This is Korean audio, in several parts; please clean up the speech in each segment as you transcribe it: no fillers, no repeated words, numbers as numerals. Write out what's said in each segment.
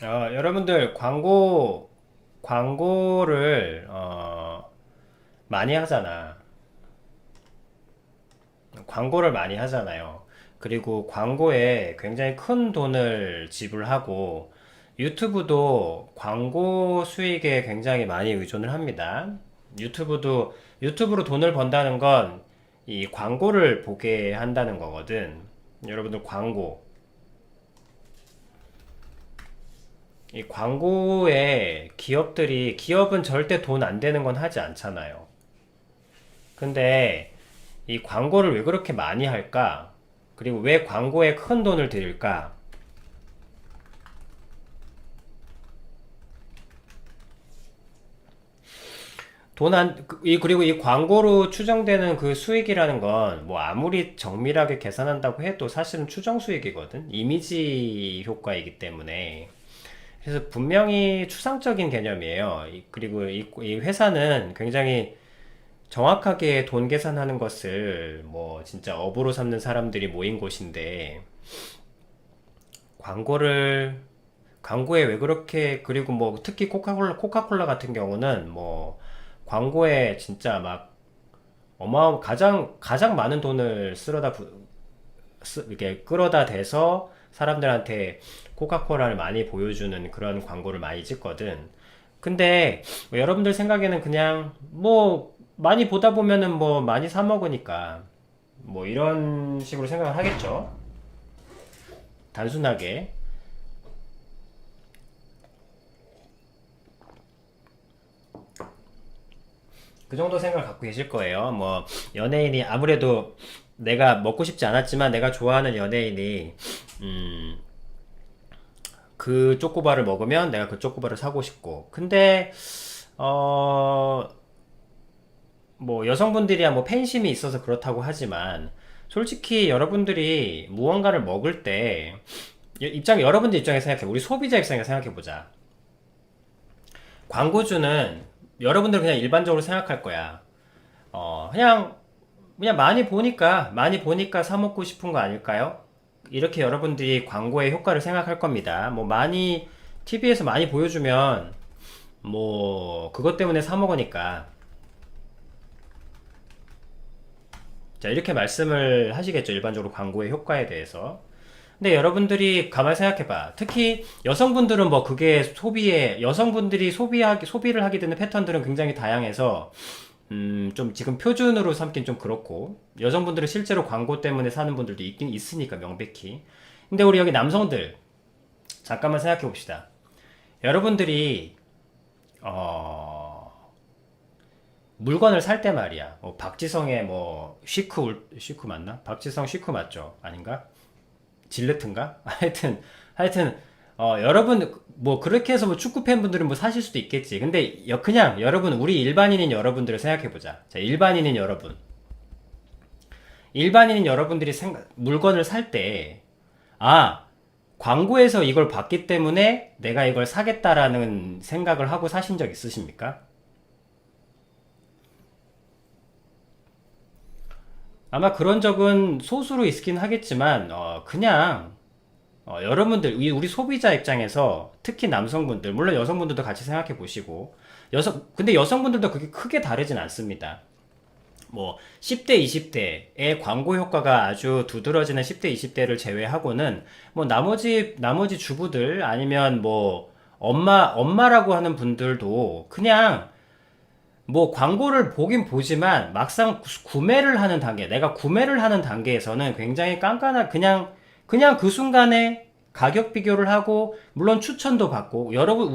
여러분들 광고를 많이 하잖아. 광고를 많이 하잖아요. 그리고 광고에 굉장히 큰 돈을 지불하고 유튜브도 광고 수익에 굉장히 많이 의존을 합니다. 유튜브로 돈을 번다는 건 이 광고를 보게 한다는 거거든. 여러분들 이 광고에 기업은 절대 돈 안 되는 건 하지 않잖아요. 근데 이 광고를 왜 그렇게 많이 할까? 그리고 왜 광고에 큰 돈을 들일까? 그리고 이 광고로 추정되는 그 수익이라는 건 뭐 아무리 정밀하게 계산한다고 해도 사실은 추정 수익이거든. 이미지 효과이기 때문에. 그래서 분명히 추상적인 개념이에요. 그리고 이 회사는 굉장히 정확하게 돈 계산하는 것을 뭐 진짜 업으로 삼는 사람들이 모인 곳인데 광고를 광고에 왜 그렇게 그리고 뭐 특히 코카콜라 같은 경우는 뭐 광고에 진짜 막 가장 많은 돈을 이렇게 끌어다 대서 사람들한테 코카콜라를 많이 보여주는 그런 광고를 많이 찍거든. 근데 뭐 여러분들 생각에는 그냥 뭐 많이 보다 보면은 뭐 많이 사 먹으니까 뭐 이런 식으로 생각을 하겠죠. 단순하게. 그 정도 생각을 갖고 계실 거예요. 뭐 연예인이 아무래도 내가 먹고 싶지 않았지만 내가 좋아하는 연예인이 음, 그 쪼꼬바를 먹으면 내가 그 쪼꼬바를 사고 싶고. 근데 어, 뭐 여성분들이야 뭐 팬심이 있어서 그렇다고 하지만 솔직히 여러분들이 무언가를 먹을 때 여러분들 입장에서 생각해. 우리 소비자 입장에서 생각해 보자. 광고주는 여러분들 그냥 일반적으로 생각할 거야. 그냥 많이 보니까 사 먹고 싶은 거 아닐까요? 이렇게 여러분들이 광고의 효과를 생각할 겁니다. 뭐 많이 TV에서 많이 보여주면 뭐 그것 때문에 사 먹으니까. 자, 이렇게 말씀을 하시겠죠. 일반적으로 광고의 효과에 대해서. 근데 여러분들이 가만히 생각해봐. 특히 여성분들은 뭐 그게 여성분들이 소비를 하게 되는 패턴들은 굉장히 다양해서, 좀 지금 표준으로 삼긴 좀 그렇고, 여성분들은 실제로 광고 때문에 사는 분들도 있긴 있으니까, 명백히. 근데 우리 여기 남성들, 잠깐만 생각해 봅시다. 여러분들이, 어, 물건을 살 때 말이야. 뭐 박지성의 뭐, 쉬크 맞나? 박지성 쉬크 맞죠? 아닌가? 질레트인가? 하여튼 여러분 뭐 그렇게 해서 뭐 축구 팬분들은 뭐 사실 수도 있겠지. 근데 그냥 여러분 우리 일반인인 여러분들을 생각해 보자. 자, 일반인인 여러분들이 물건을 살 때 아, 광고에서 이걸 봤기 때문에 내가 이걸 사겠다라는 생각을 하고 사신 적 있으십니까? 아마 그런 적은 소수로 있긴 하겠지만 그냥 여러분들, 우리 소비자 입장에서 특히 남성분들, 물론 여성분들도 같이 생각해 보시고, 근데 여성분들도 그게 크게 다르진 않습니다. 뭐, 10대, 20대의 광고 효과가 아주 두드러지는 10대, 20대를 제외하고는, 뭐, 나머지 주부들, 아니면 뭐, 엄마라고 하는 분들도 그냥 뭐 광고를 보긴 보지만 막상 내가 구매를 하는 단계에서는 굉장히 그냥 그 순간에 가격 비교를 하고, 물론 추천도 받고, 여러분,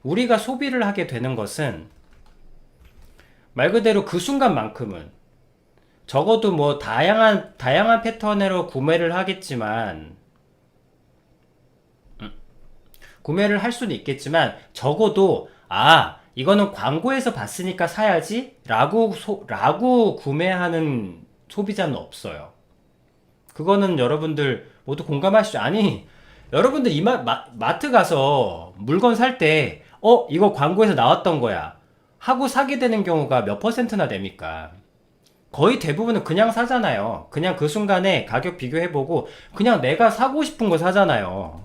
우리가 소비를 하게 되는 것은 말 그대로 그 순간만큼은 적어도 뭐 다양한 패턴으로 구매를 할 수는 있겠지만, 적어도, 이거는 광고에서 봤으니까 사야지, 라고 구매하는 소비자는 없어요. 그거는 여러분들 모두 공감하시죠? 아니, 여러분들 마트 가서 물건 살 때, 이거 광고에서 나왔던 거야. 하고 사게 되는 경우가 몇 퍼센트나 됩니까? 거의 대부분은 그냥 사잖아요. 그냥 그 순간에 가격 비교해보고, 그냥 내가 사고 싶은 거 사잖아요.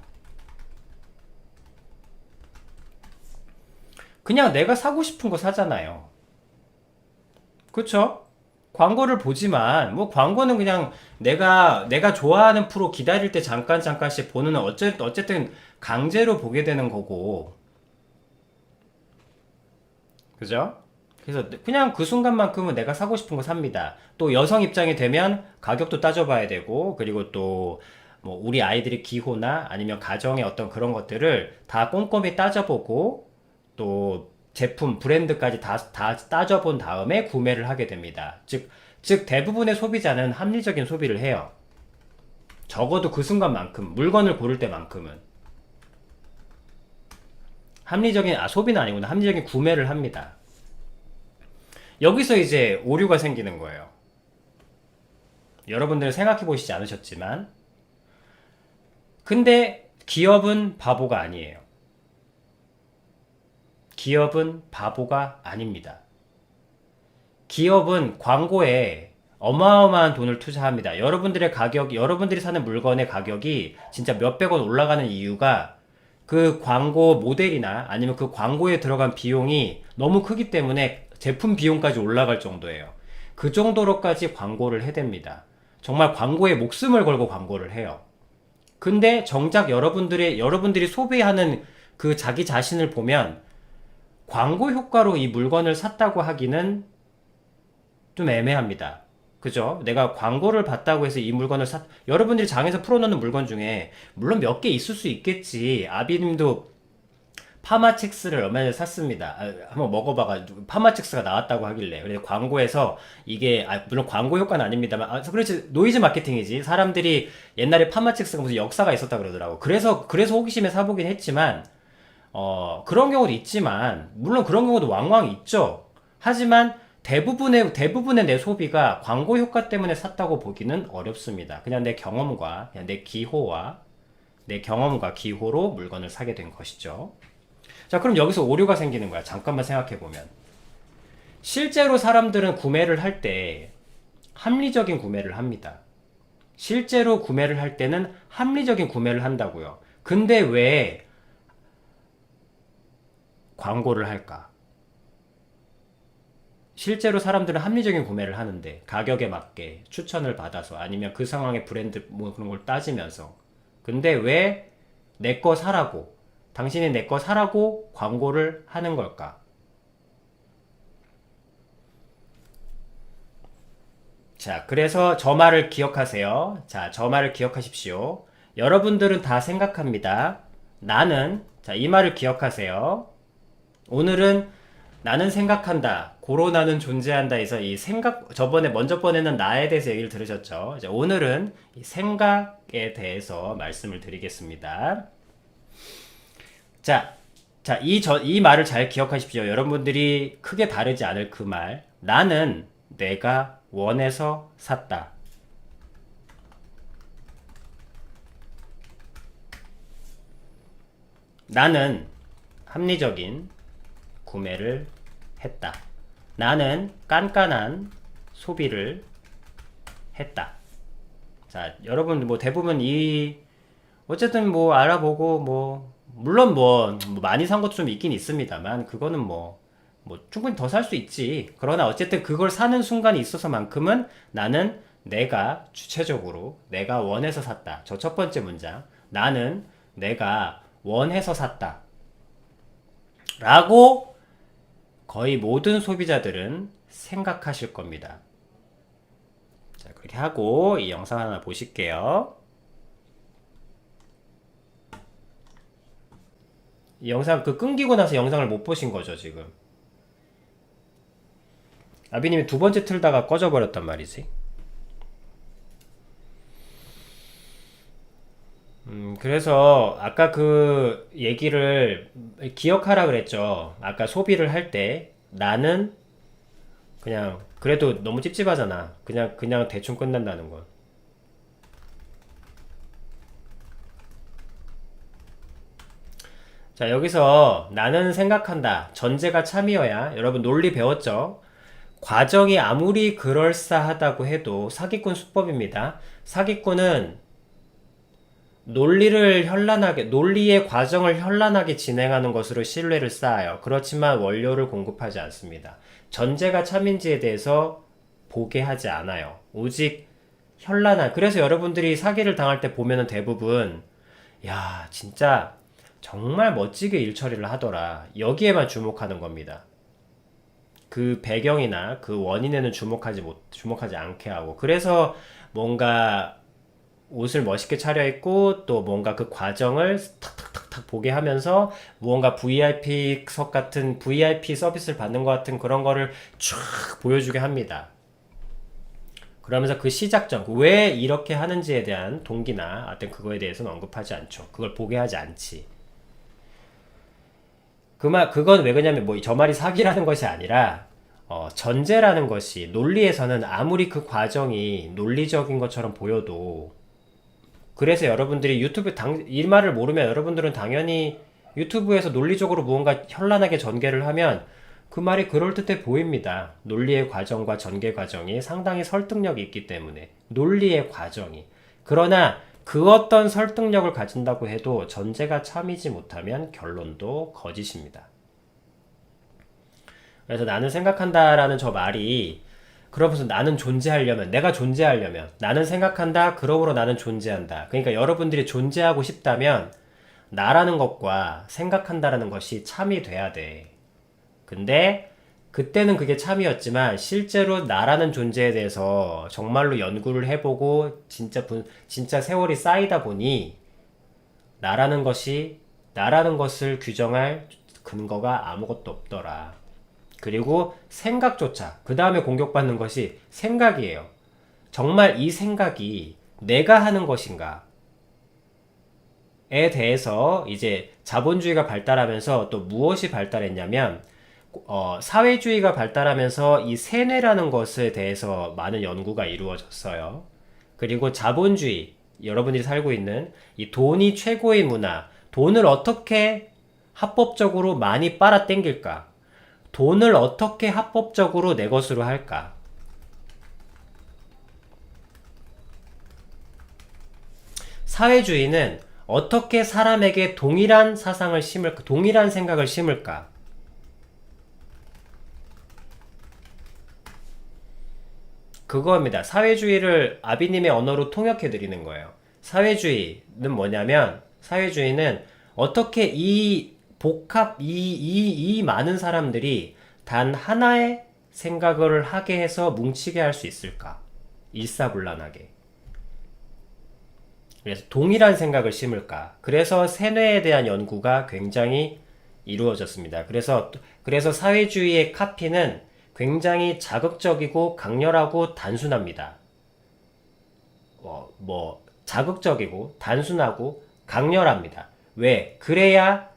그냥 내가 사고 싶은 거 사잖아요. 그쵸? 광고를 보지만 뭐 광고는 그냥 내가 좋아하는 프로 기다릴 때 잠깐씩 보는 어쨌든 강제로 보게 되는 거고. 그죠? 그래서 그냥 그 순간만큼은 내가 사고 싶은 거 삽니다. 또 여성 입장이 되면 가격도 따져봐야 되고, 그리고 또 뭐 우리 아이들의 기호나 아니면 가정의 어떤 그런 것들을 다 꼼꼼히 따져보고, 또 제품, 브랜드까지 다 따져본 다음에 구매를 하게 됩니다. 즉 대부분의 소비자는 합리적인 소비를 해요. 적어도 그 순간만큼, 물건을 고를 때만큼은. 소비는 아니구나. 합리적인 구매를 합니다. 여기서 이제 오류가 생기는 거예요. 여러분들은 생각해 보시지 않으셨지만, 근데 기업은 바보가 아니에요. 기업은 바보가 아닙니다. 기업은 광고에 어마어마한 돈을 투자합니다. 여러분들이 사는 물건의 가격이 진짜 몇백 원 올라가는 이유가 그 광고 모델이나 아니면 그 광고에 들어간 비용이 너무 크기 때문에 제품 비용까지 올라갈 정도예요. 그 정도로까지 광고를 해댑니다. 정말 광고에 목숨을 걸고 광고를 해요. 근데 정작 여러분들이 소비하는 그 자기 자신을 보면 광고 효과로 이 물건을 샀다고 하기는 좀 애매합니다. 그죠? 내가 광고를 봤다고 해서 이 물건을 여러분들이 장에서 풀어놓는 물건 중에 물론 몇 개 있을 수 있겠지. 아비님도 파마첵스를 얼마 전에 샀습니다. 한번 먹어봐가지고 파마첵스가 나왔다고 하길래, 그래서 광고에서 이게 물론 광고 효과는 아닙니다만, 그렇지, 노이즈 마케팅이지. 사람들이 옛날에 파마첵스가 무슨 역사가 있었다 그러더라고. 그래서 호기심에 사보긴 했지만, 그런 경우도 있지만, 물론 그런 경우도 왕왕 있죠. 하지만 대부분의 내 소비가 광고 효과 때문에 샀다고 보기는 어렵습니다. 그냥 내 경험과 내 경험과 기호로 물건을 사게 된 것이죠. 자, 그럼 여기서 오류가 생기는 거야. 잠깐만 생각해보면. 실제로 사람들은 구매를 할 때 합리적인 구매를 합니다. 실제로 구매를 할 때는 합리적인 구매를 한다고요. 근데 왜 광고를 할까? 실제로 사람들은 합리적인 구매를 하는데, 가격에 맞게 추천을 받아서, 아니면 그 상황의 브랜드 뭐 그런 걸 따지면서. 근데 왜 내 거 사라고, 당신이 내 거 사라고 광고를 하는 걸까? 자, 그래서 저 말을 기억하세요. 자, 저 말을 기억하십시오. 여러분들은 다 생각합니다. 자, 이 말을 기억하세요. 오늘은 나는 생각한다, 고로 나는 존재한다 해서 이 생각, 먼저 번에는 나에 대해서 얘기를 들으셨죠? 이제 오늘은 이 생각에 대해서 말씀을 드리겠습니다. 자, 이 말을 잘 기억하십시오. 여러분들이 크게 다르지 않을 그 말. 나는 내가 원해서 샀다. 나는 합리적인 구매를 했다. 나는 깐깐한 소비를 했다. 자, 여러분 뭐 대부분 어쨌든 뭐 알아보고 물론 많이 산 것도 좀 있긴 있습니다만, 그거는 충분히 더 살 수 있지. 그러나 어쨌든 그걸 사는 순간이 있어서만큼은 나는 주체적으로 내가 원해서 샀다. 저 첫 번째 문장. 나는 내가 원해서 샀다. 라고 거의 모든 소비자들은 생각하실 겁니다. 자, 그렇게 하고 이 영상 하나 보실게요. 이 영상 끊기고 나서 영상을 못 보신 거죠, 지금. 아비님이 두 번째 틀다가 꺼져버렸단 말이지. 그래서 아까 그 얘기를 기억하라 그랬죠. 아까 소비를 할 때 나는 그냥, 그래도 너무 찝찝하잖아. 그냥 대충 끝난다는 건. 자, 여기서 나는 생각한다. 전제가 참이어야, 여러분 논리 배웠죠? 과정이 아무리 그럴싸하다고 해도 사기꾼 수법입니다. 사기꾼은 논리의 과정을 현란하게 진행하는 것으로 신뢰를 쌓아요. 그렇지만 원료를 공급하지 않습니다. 전제가 참인지에 대해서 보게 하지 않아요. 오직 그래서 여러분들이 사기를 당할 때 보면은 대부분, 야, 진짜 정말 멋지게 일 처리를 하더라. 여기에만 주목하는 겁니다. 그 배경이나 그 원인에는 주목하지 않게 하고. 그래서 뭔가 옷을 멋있게 차려입고 또 뭔가 그 과정을 탁탁탁탁 보게 하면서 무언가 VIP석 같은 VIP 서비스를 받는 것 같은 그런 거를 쫙 보여주게 합니다. 그러면서 그 시작점, 왜 이렇게 하는지에 대한 동기나 어떤 그거에 대해서는 언급하지 않죠. 그걸 보게 하지 않지. 그건 왜 그러냐면 저 말이 사기라는 것이 아니라 전제라는 것이 논리에서는 아무리 그 과정이 논리적인 것처럼 보여도 그래서 여러분들이 이 말을 모르면 여러분들은 당연히 유튜브에서 논리적으로 무언가 현란하게 전개를 하면 그 말이 그럴듯해 보입니다. 논리의 과정과 전개 과정이 상당히 설득력이 있기 때문에 논리의 과정이 그러나 그 어떤 설득력을 가진다고 해도 전제가 참이지 못하면 결론도 거짓입니다. 그래서 나는 생각한다라는 저 말이 그러면서 내가 존재하려면 나는 생각한다 그러므로 나는 존재한다. 그러니까 여러분들이 존재하고 싶다면 나라는 것과 생각한다라는 것이 참이 돼야 돼. 근데 그때는 그게 참이었지만 실제로 나라는 존재에 대해서 정말로 연구를 해보고 진짜 세월이 쌓이다 보니 나라는 것을 규정할 근거가 아무것도 없더라. 그리고 생각조차 그 다음에 공격받는 것이 생각이에요. 정말 이 생각이 내가 하는 것인가에 대해서 이제 자본주의가 발달하면서 또 무엇이 발달했냐면 사회주의가 발달하면서 이 세뇌라는 것에 대해서 많은 연구가 이루어졌어요. 그리고 자본주의, 여러분들이 살고 있는 이 돈이 최고의 문화, 돈을 어떻게 합법적으로 많이 빨아당길까? 돈을 어떻게 합법적으로 내 것으로 할까? 사회주의는 어떻게 사람에게 동일한 사상을 심을까? 동일한 생각을 심을까? 그거입니다. 사회주의를 아비님의 언어로 통역해 드리는 거예요. 사회주의는 뭐냐면, 사회주의는 어떻게 이 많은 사람들이 단 하나의 생각을 하게 해서 뭉치게 할 수 있을까? 일사불란하게. 그래서 동일한 생각을 심을까? 그래서 세뇌에 대한 연구가 굉장히 이루어졌습니다. 그래서 사회주의의 카피는 굉장히 자극적이고 강렬하고 단순합니다. 자극적이고 단순하고 강렬합니다. 왜? 그래야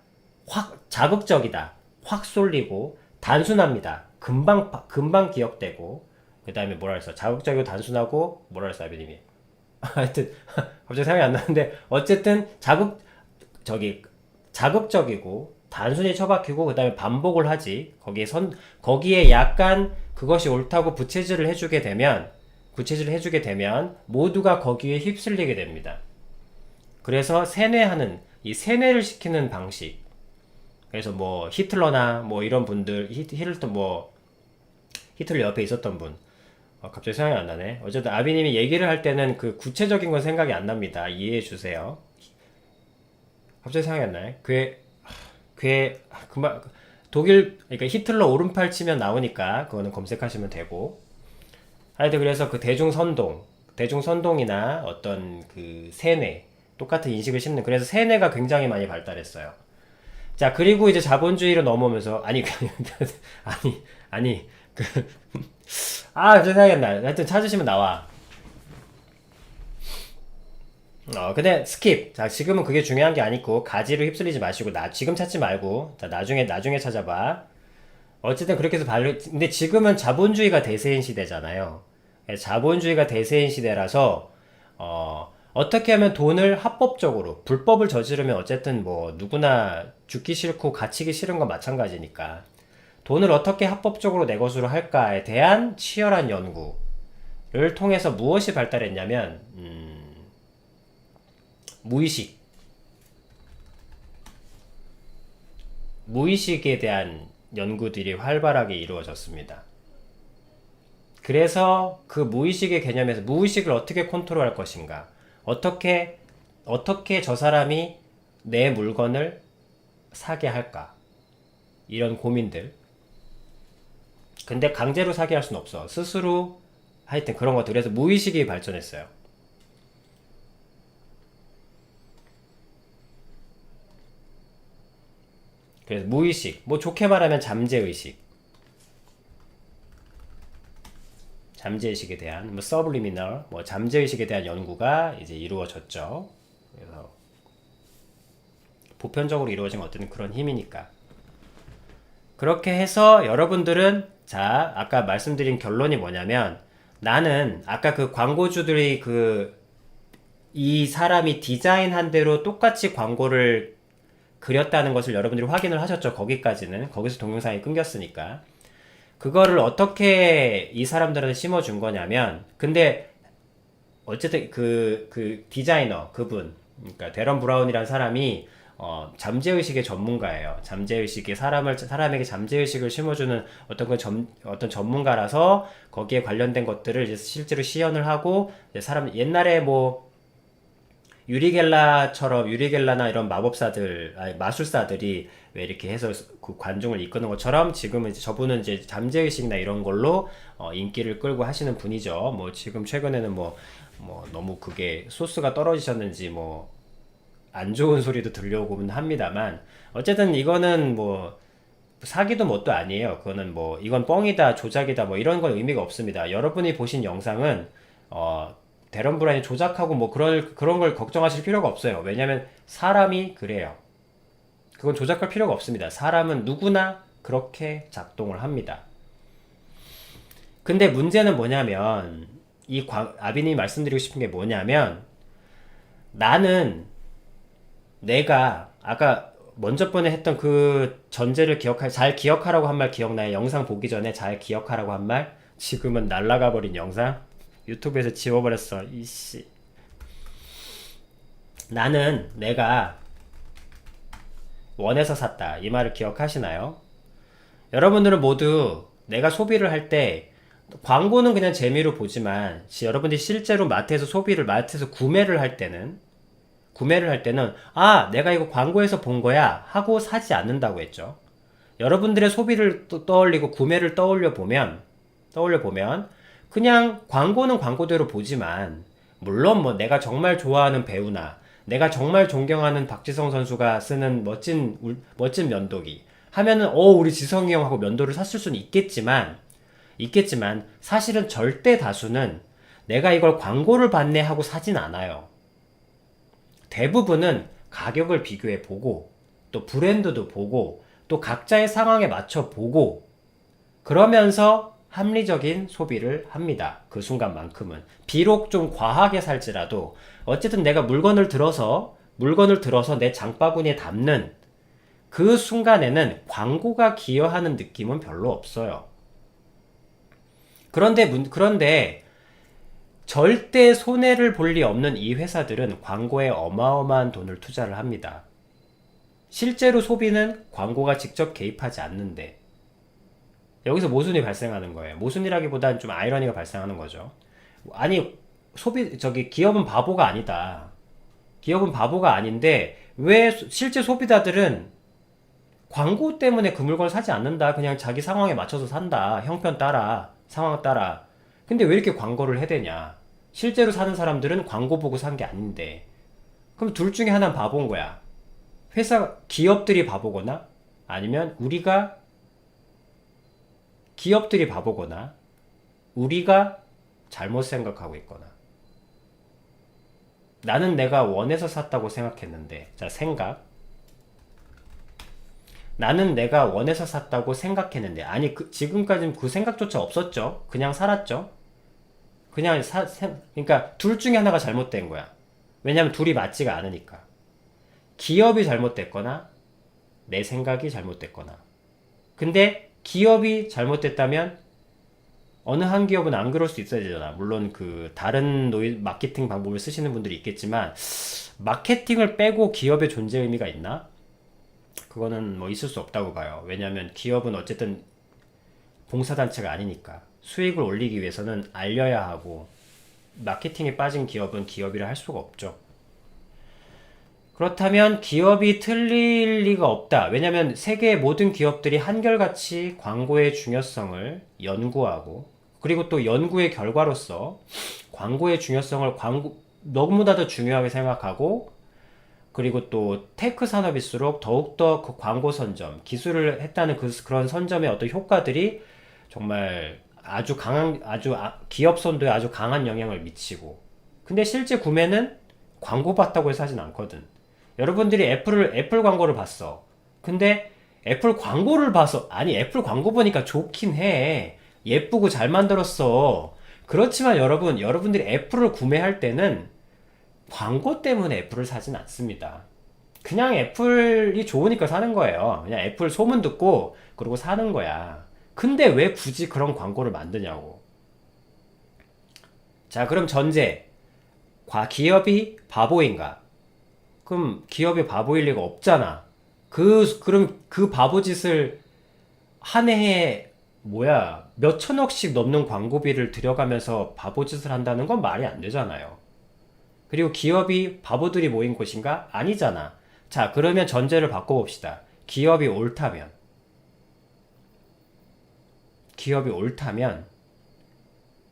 자극적이다. 확 쏠리고 단순합니다. 금방 기억되고 그 다음에 뭐라 했어? 자극적이고 단순하고 뭐라 했어 아비님이? 하여튼 갑자기 생각이 안 나는데 어쨌든 자극적이고 단순히 처박히고 그 다음에 반복을 하지 거기에 약간 그것이 옳다고 부채질을 해주게 되면 모두가 거기에 휩쓸리게 됩니다. 그래서 세뇌를 시키는 방식. 그래서 히틀러나 이런 분들, 히틀러 옆에 있었던 분. 갑자기 생각이 안 나네. 어쨌든 아비님이 얘기를 할 때는 그 구체적인 건 생각이 안 납니다. 이해해 주세요. 갑자기 생각이 안 나네. 그러니까 히틀러 오른팔 치면 나오니까 그거는 검색하시면 되고. 하여튼 그래서 그 대중선동이나 어떤 그 세뇌, 똑같은 인식을 심는, 그래서 세뇌가 굉장히 많이 발달했어요. 자, 그리고 이제 자본주의로 넘어오면서, 갑자기 생각이 안 나. 하여튼 찾으시면 나와. 근데 스킵. 자, 지금은 그게 중요한 게 아니고, 가지로 휩쓸리지 마시고, 지금 찾지 말고, 자, 나중에 찾아봐. 어쨌든 그렇게 해서 근데 지금은 자본주의가 대세인 시대잖아요. 자본주의가 대세인 시대라서, 어떻게 하면 돈을 합법적으로, 불법을 저지르면 어쨌든 누구나 죽기 싫고 갇히기 싫은 건 마찬가지니까. 돈을 어떻게 합법적으로 내 것으로 할까에 대한 치열한 연구를 통해서 무엇이 발달했냐면, 무의식. 무의식에 대한 연구들이 활발하게 이루어졌습니다. 그래서 그 무의식의 개념에서 무의식을 어떻게 컨트롤할 것인가, 어떻게 저 사람이 내 물건을 사게 할까, 이런 고민들. 근데 강제로 사게 할 수는 없어. 스스로 하여튼 그런 것들. 그래서 무의식이 발전했어요. 그래서 무의식, 뭐 좋게 말하면 잠재의식, 잠재의식에 대한 뭐 서블리미널, 뭐 잠재의식에 대한 연구가 이제 이루어졌죠. 그래서 보편적으로 이루어진 어떤 그런 힘이니까. 그렇게 해서 여러분들은, 자, 아까 말씀드린 결론이 뭐냐면, 나는 아까 그 광고주들이 이 사람이 디자인한 대로 똑같이 광고를 그렸다는 것을 여러분들이 확인을 하셨죠. 거기까지는. 거기서 동영상이 끊겼으니까. 그거를 어떻게 이 사람들한테 심어준 거냐면, 근데 어쨌든 그 디자이너 그분, 그러니까 데런 브라운이라는 사람이 잠재의식의 전문가예요. 잠재의식의 사람에게 잠재의식을 심어주는 어떤 전문가라서 거기에 관련된 것들을 이제 실제로 시연을 하고, 옛날에 뭐 유리겔라나 이런 마술사들이 왜 이렇게 해서 그 관중을 이끄는 것처럼, 지금은 이제 저분은 이제 잠재의식이나 이런 걸로 인기를 끌고 하시는 분이죠. 뭐 지금 최근에는 뭐 너무 그게 소스가 떨어지셨는지 뭐 안 좋은 소리도 들려오곤 합니다만, 어쨌든 이거는 뭐 사기도 뭣도 아니에요. 그거는 뭐 이건 뻥이다, 조작이다, 뭐 이런 건 의미가 없습니다. 여러분이 보신 영상은 데런 브라운이 조작하고 뭐 그런 걸 걱정하실 필요가 없어요. 왜냐면 사람이 그래요. 그건 조작할 필요가 없습니다. 사람은 누구나 그렇게 작동을 합니다. 근데 문제는 뭐냐면, 아비님이 말씀드리고 싶은 게 뭐냐면, 내가 아까 먼저 번에 했던 그 전제를 잘 기억하라고 한 말 기억나요? 영상 보기 전에 잘 기억하라고 한 말? 지금은 날라가 버린 영상? 유튜브에서 지워버렸어. 이씨. 내가 원해서 샀다. 이 말을 기억하시나요? 여러분들은 모두 내가 소비를 할 때, 광고는 그냥 재미로 보지만, 여러분들이 실제로 마트에서 구매를 할 때는, 아, 내가 이거 광고에서 본 거야 하고 사지 않는다고 했죠. 여러분들의 소비를 구매를 떠올려 보면, 그냥 광고는 광고대로 보지만, 물론 뭐 내가 정말 좋아하는 배우나 내가 정말 존경하는 박지성 선수가 쓰는 멋진 면도기 하면은 우리 지성이 형하고 면도를 샀을 수는 있겠지만 사실은 절대 다수는 내가 이걸 광고를 봤네 하고 사진 않아요. 대부분은 가격을 비교해 보고, 또 브랜드도 보고, 또 각자의 상황에 맞춰 보고, 그러면서 합리적인 소비를 합니다. 그 순간만큼은. 비록 좀 과하게 살지라도 어쨌든 내가 물건을 들어서 내 장바구니에 담는 그 순간에는 광고가 기여하는 느낌은 별로 없어요. 그런데 절대 손해를 볼 리 없는 이 회사들은 광고에 어마어마한 돈을 투자를 합니다. 실제로 소비는 광고가 직접 개입하지 않는데, 여기서 모순이 발생하는 거예요. 모순이라기보다는 좀 아이러니가 발생하는 거죠. 아니, 기업은 바보가 아니다. 기업은 바보가 아닌데, 왜 실제 소비자들은 광고 때문에 그 물건을 사지 않는다. 그냥 자기 상황에 맞춰서 산다. 형편 따라, 상황 따라. 근데 왜 이렇게 광고를 해대냐? 실제로 사는 사람들은 광고 보고 산 게 아닌데. 그럼 둘 중에 하나는 바보인 거야. 기업들이 바보거나, 아니면 기업들이 바보거나, 우리가 잘못 생각하고 있거나. 나는 내가 원해서 샀다고 생각했는데, 나는 내가 원해서 샀다고 생각했는데, 아니, 지금까지는 그 생각조차 없었죠. 그냥 살았죠. 그러니까 둘 중에 하나가 잘못된 거야. 왜냐면 둘이 맞지가 않으니까. 기업이 잘못됐거나, 내 생각이 잘못됐거나. 근데 기업이 잘못됐다면 어느 한 기업은 안 그럴 수 있어야 되잖아. 물론 그 다른 마케팅 방법을 쓰시는 분들이 있겠지만 마케팅을 빼고 기업의 존재 의미가 있나? 그거는 뭐 있을 수 없다고 봐요. 왜냐하면 기업은 어쨌든 봉사단체가 아니니까 수익을 올리기 위해서는 알려야 하고 마케팅에 빠진 기업은 기업이라 할 수가 없죠. 그렇다면 기업이 틀릴 리가 없다. 왜냐하면 세계의 모든 기업들이 한결같이 광고의 중요성을 연구하고 그리고 또 연구의 결과로서 광고의 중요성을 너무나도 중요하게 생각하고 그리고 또 테크 산업일수록 더욱더 그 광고 선점, 기술을 했다는 그런 선점의 어떤 효과들이 정말 아주 강한, 기업 선도에 아주 강한 영향을 미치고. 근데 실제 구매는 광고 봤다고 해서 하진 않거든. 여러분들이 애플 광고를 봤어. 근데 애플 광고를 봐서, 아니, 애플 광고 보니까 좋긴 해. 예쁘고 잘 만들었어. 그렇지만 여러분들이 애플을 구매할 때는 광고 때문에 애플을 사진 않습니다. 그냥 애플이 좋으니까 사는 거예요. 그냥 애플 소문 듣고 그러고 사는 거야. 근데 왜 굳이 그런 광고를 만드냐고. 자, 그럼 전제. 기업이 바보인가? 그럼 기업이 바보일 리가 없잖아. 그럼 그 바보 짓을 한 해에 몇 천억씩 넘는 광고비를 들여가면서 바보 짓을 한다는 건 말이 안 되잖아요. 그리고 기업이 바보들이 모인 곳인가? 아니잖아. 자, 그러면 전제를 바꿔봅시다. 기업이 옳다면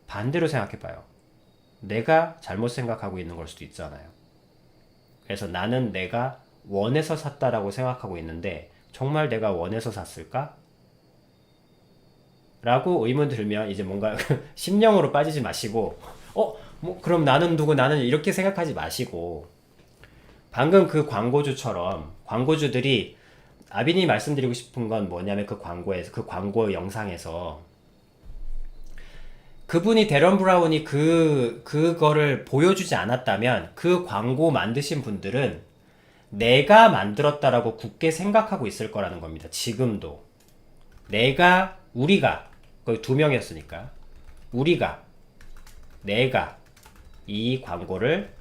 반대로 생각해봐요. 내가 잘못 생각하고 있는 걸 수도 있잖아요. 그래서 나는 내가 원해서 샀다라고 생각하고 있는데 정말 내가 원해서 샀을까? 라고 의문 들면 이제 뭔가 심령으로 빠지지 마시고 그럼 나는 누구 나는 이렇게 생각하지 마시고 방금 그 광고주처럼 광고주들이 아빈이 말씀드리고 싶은 건 뭐냐면 그 광고 영상에서 그분이 데런 브라운이 그거를 보여주지 않았다면 그 광고 만드신 분들은 내가 만들었다라고 굳게 생각하고 있을 거라는 겁니다. 지금도. 우리가, 거의 두 명이었으니까. 내가 이 광고를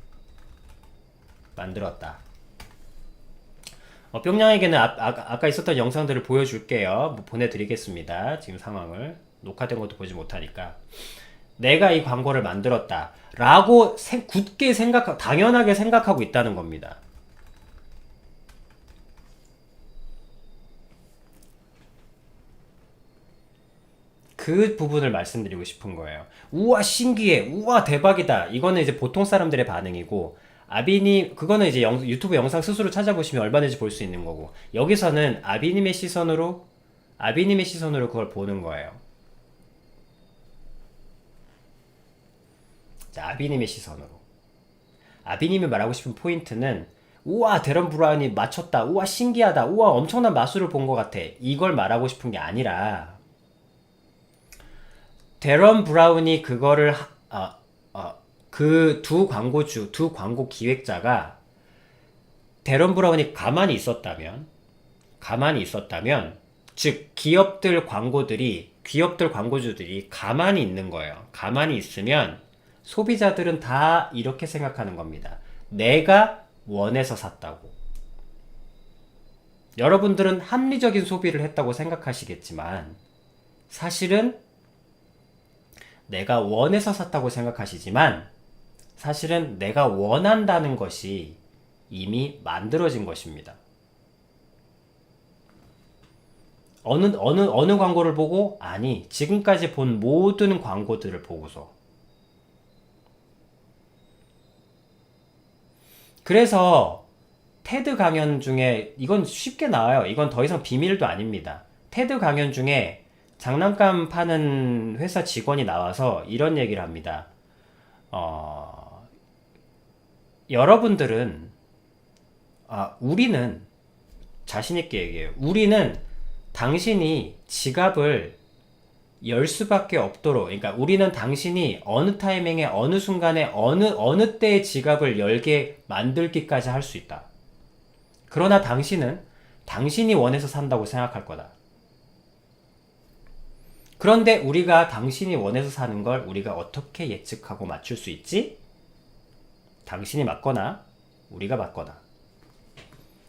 만들었다. 뿅냥에게는 아까 있었던 영상들을 보여줄게요. 보내드리겠습니다. 지금 상황을. 녹화된 것도 보지 못하니까. 내가 이 광고를 만들었다. 라고 굳게 당연하게 생각하고 있다는 겁니다. 그 부분을 말씀드리고 싶은 거예요. 우와, 신기해. 우와, 대박이다. 이거는 이제 보통 사람들의 반응이고, 그거는 이제 유튜브 영상 스스로 찾아보시면 얼마든지 볼 수 있는 거고, 여기서는 아비님의 시선으로 그걸 보는 거예요. 자, 아비님의 시선으로. 아비님이 말하고 싶은 포인트는, 우와, 데런 브라운이 맞췄다. 우와, 신기하다. 우와, 엄청난 마술을 본 것 같아. 이걸 말하고 싶은 게 아니라, 데런 브라운이 그거를 그 두 광고 기획자가 데런 브라운이 가만히 있었다면 즉 기업들 광고주들이 가만히 있는 거예요. 가만히 있으면 소비자들은 다 이렇게 생각하는 겁니다. 내가 원해서 샀다고. 여러분들은 합리적인 소비를 했다고 생각하시겠지만 사실은 내가 원해서 샀다고 생각하시지만 사실은 내가 원한다는 것이 이미 만들어진 것입니다. 어느 광고를 보고? 아니, 지금까지 본 모든 광고들을 보고서. 그래서 테드 강연 중에 이건 쉽게 나와요. 이건 더 이상 비밀도 아닙니다. 테드 강연 중에 장난감 파는 회사 직원이 나와서 이런 얘기를 합니다. 여러분들은, 우리는, 자신있게 얘기해요. 우리는 당신이 지갑을 열 수밖에 없도록, 그러니까 우리는 당신이 어느 타이밍에, 어느 순간에, 어느 때의 지갑을 열게 만들기까지 할 수 있다. 그러나 당신은 당신이 원해서 산다고 생각할 거다. 그런데 우리가 당신이 원해서 사는 걸 우리가 어떻게 예측하고 맞출 수 있지? 당신이 맞거나 우리가 맞거나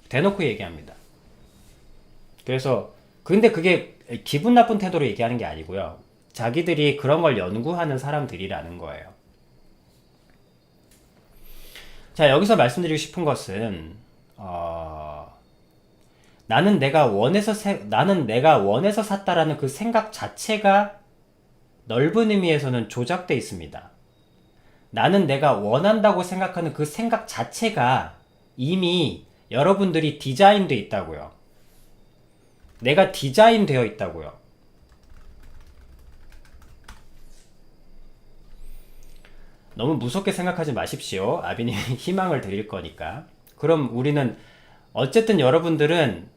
대놓고 얘기합니다. 그래서 근데 그게 기분 나쁜 태도로 얘기하는 게 아니고요. 자기들이 그런 걸 연구하는 사람들이라는 거예요. 자, 여기서 말씀드리고 싶은 것은 나는 내가 원해서 샀다라는 그 생각 자체가 넓은 의미에서는 조작돼 있습니다. 나는 내가 원한다고 생각하는 그 생각 자체가 이미 여러분들이 디자인돼 있다고요. 내가 디자인되어 있다고요. 너무 무섭게 생각하지 마십시오. 아비님이 희망을 드릴 거니까. 그럼 우리는 어쨌든 여러분들은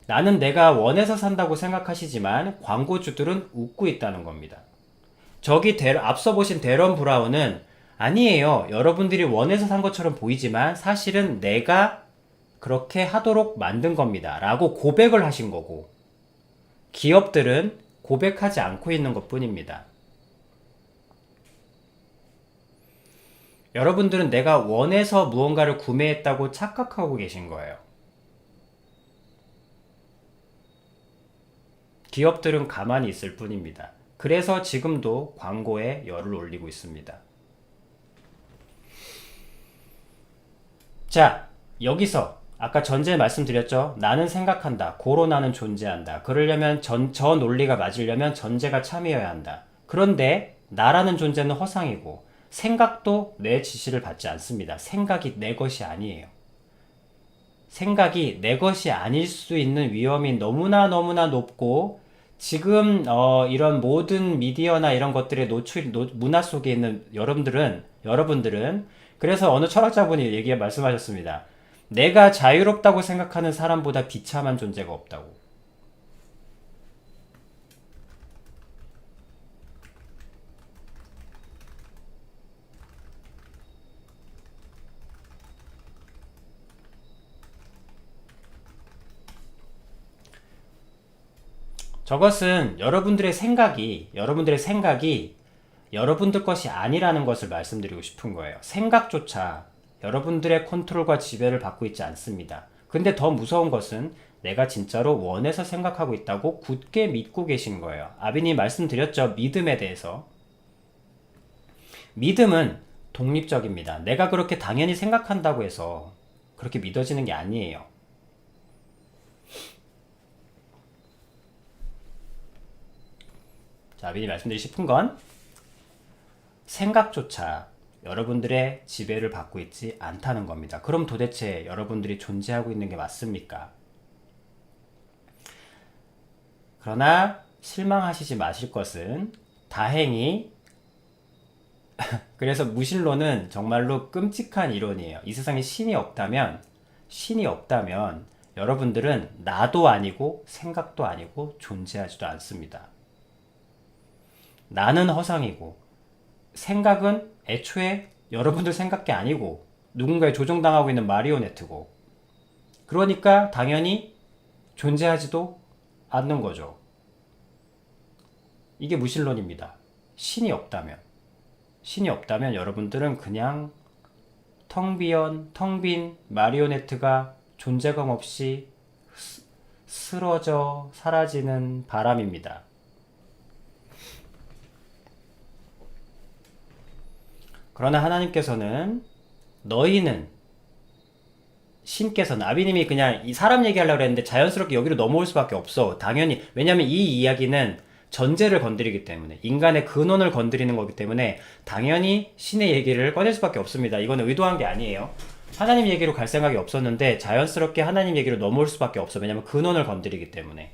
나는 내가 원해서 산다고 생각하시지만 광고주들은 웃고 있다는 겁니다. 앞서 보신 데런 브라운은 아니에요. 여러분들이 원해서 산 것처럼 보이지만 사실은 내가 그렇게 하도록 만든 겁니다. 라고 고백을 하신 거고 기업들은 고백하지 않고 있는 것 뿐입니다. 여러분들은 내가 원해서 무언가를 구매했다고 착각하고 계신 거예요. 기업들은 가만히 있을 뿐입니다. 그래서 지금도 광고에 열을 올리고 있습니다. 자, 여기서 아까 전제 말씀드렸죠? 나는 생각한다. 고로 나는 존재한다. 그러려면 저 논리가 맞으려면 전제가 참여해야 한다. 그런데 나라는 존재는 허상이고 생각도 내 지시를 받지 않습니다. 생각이 내 것이 아니에요. 생각이 내 것이 아닐 수 있는 위험이 너무나 높고 지금 이런 모든 미디어나 이런 것들의 문화 속에 있는 여러분들은 그래서 어느 철학자분이 말씀하셨습니다. 내가 자유롭다고 생각하는 사람보다 비참한 존재가 없다고. 저것은 여러분들의 생각이 여러분들 것이 아니라는 것을 말씀드리고 싶은 거예요. 생각조차 여러분들의 컨트롤과 지배를 받고 있지 않습니다. 근데 더 무서운 것은 내가 진짜로 원해서 생각하고 있다고 굳게 믿고 계신 거예요. 아비님 말씀드렸죠. 믿음에 대해서. 믿음은 독립적입니다. 내가 그렇게 당연히 생각한다고 해서 그렇게 믿어지는 게 아니에요. 자, 아비님 말씀드리고 싶은 건 생각조차 여러분들의 지배를 받고 있지 않다는 겁니다. 그럼 도대체 여러분들이 존재하고 있는 게 맞습니까? 그러나 실망하시지 마실 것은 다행히 그래서 무신론은 정말로 끔찍한 이론이에요. 이 세상에 신이 없다면 여러분들은 나도 아니고 생각도 아니고 존재하지도 않습니다. 나는 허상이고 생각은 애초에 여러분들 생각이 아니고 누군가에 조종당하고 있는 마리오네트고 그러니까 당연히 존재하지도 않는 거죠. 이게 무신론입니다. 신이 없다면 여러분들은 그냥 텅 빈 마리오네트가 존재감 없이 쓰러져 사라지는 바람입니다. 그러나 하나님께서는 신께서는 아비님이 그냥 이 사람 얘기하려고 했는데 자연스럽게 여기로 넘어올 수밖에 없어. 당연히 왜냐하면 이 이야기는 전제를 건드리기 때문에 인간의 근원을 건드리는 거기 때문에 당연히 신의 얘기를 꺼낼 수밖에 없습니다. 이거는 의도한 게 아니에요. 하나님 얘기로 갈 생각이 없었는데 자연스럽게 하나님 얘기로 넘어올 수밖에 없어. 왜냐하면 근원을 건드리기 때문에.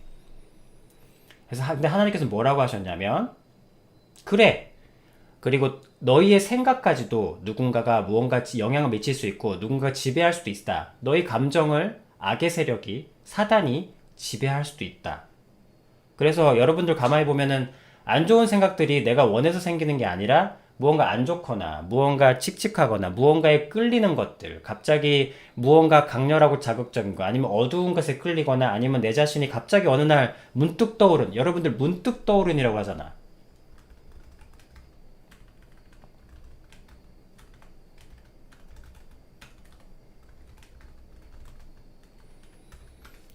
그래서 근데 하나님께서 뭐라고 하셨냐면 그래. 그리고 너희의 생각까지도 누군가가 무언가 영향을 미칠 수 있고 누군가가 지배할 수도 있다. 너희 감정을 악의 세력이 사단이 지배할 수도 있다. 그래서 여러분들 가만히 보면은 안 좋은 생각들이 내가 원해서 생기는 게 아니라 무언가 안 좋거나 무언가 칙칙하거나 무언가에 끌리는 것들, 갑자기 무언가 강렬하고 자극적인 거, 아니면 어두운 것에 끌리거나, 아니면 내 자신이 갑자기 어느 날 문득 떠오른, 여러분들 문득 떠오른이라고 하잖아.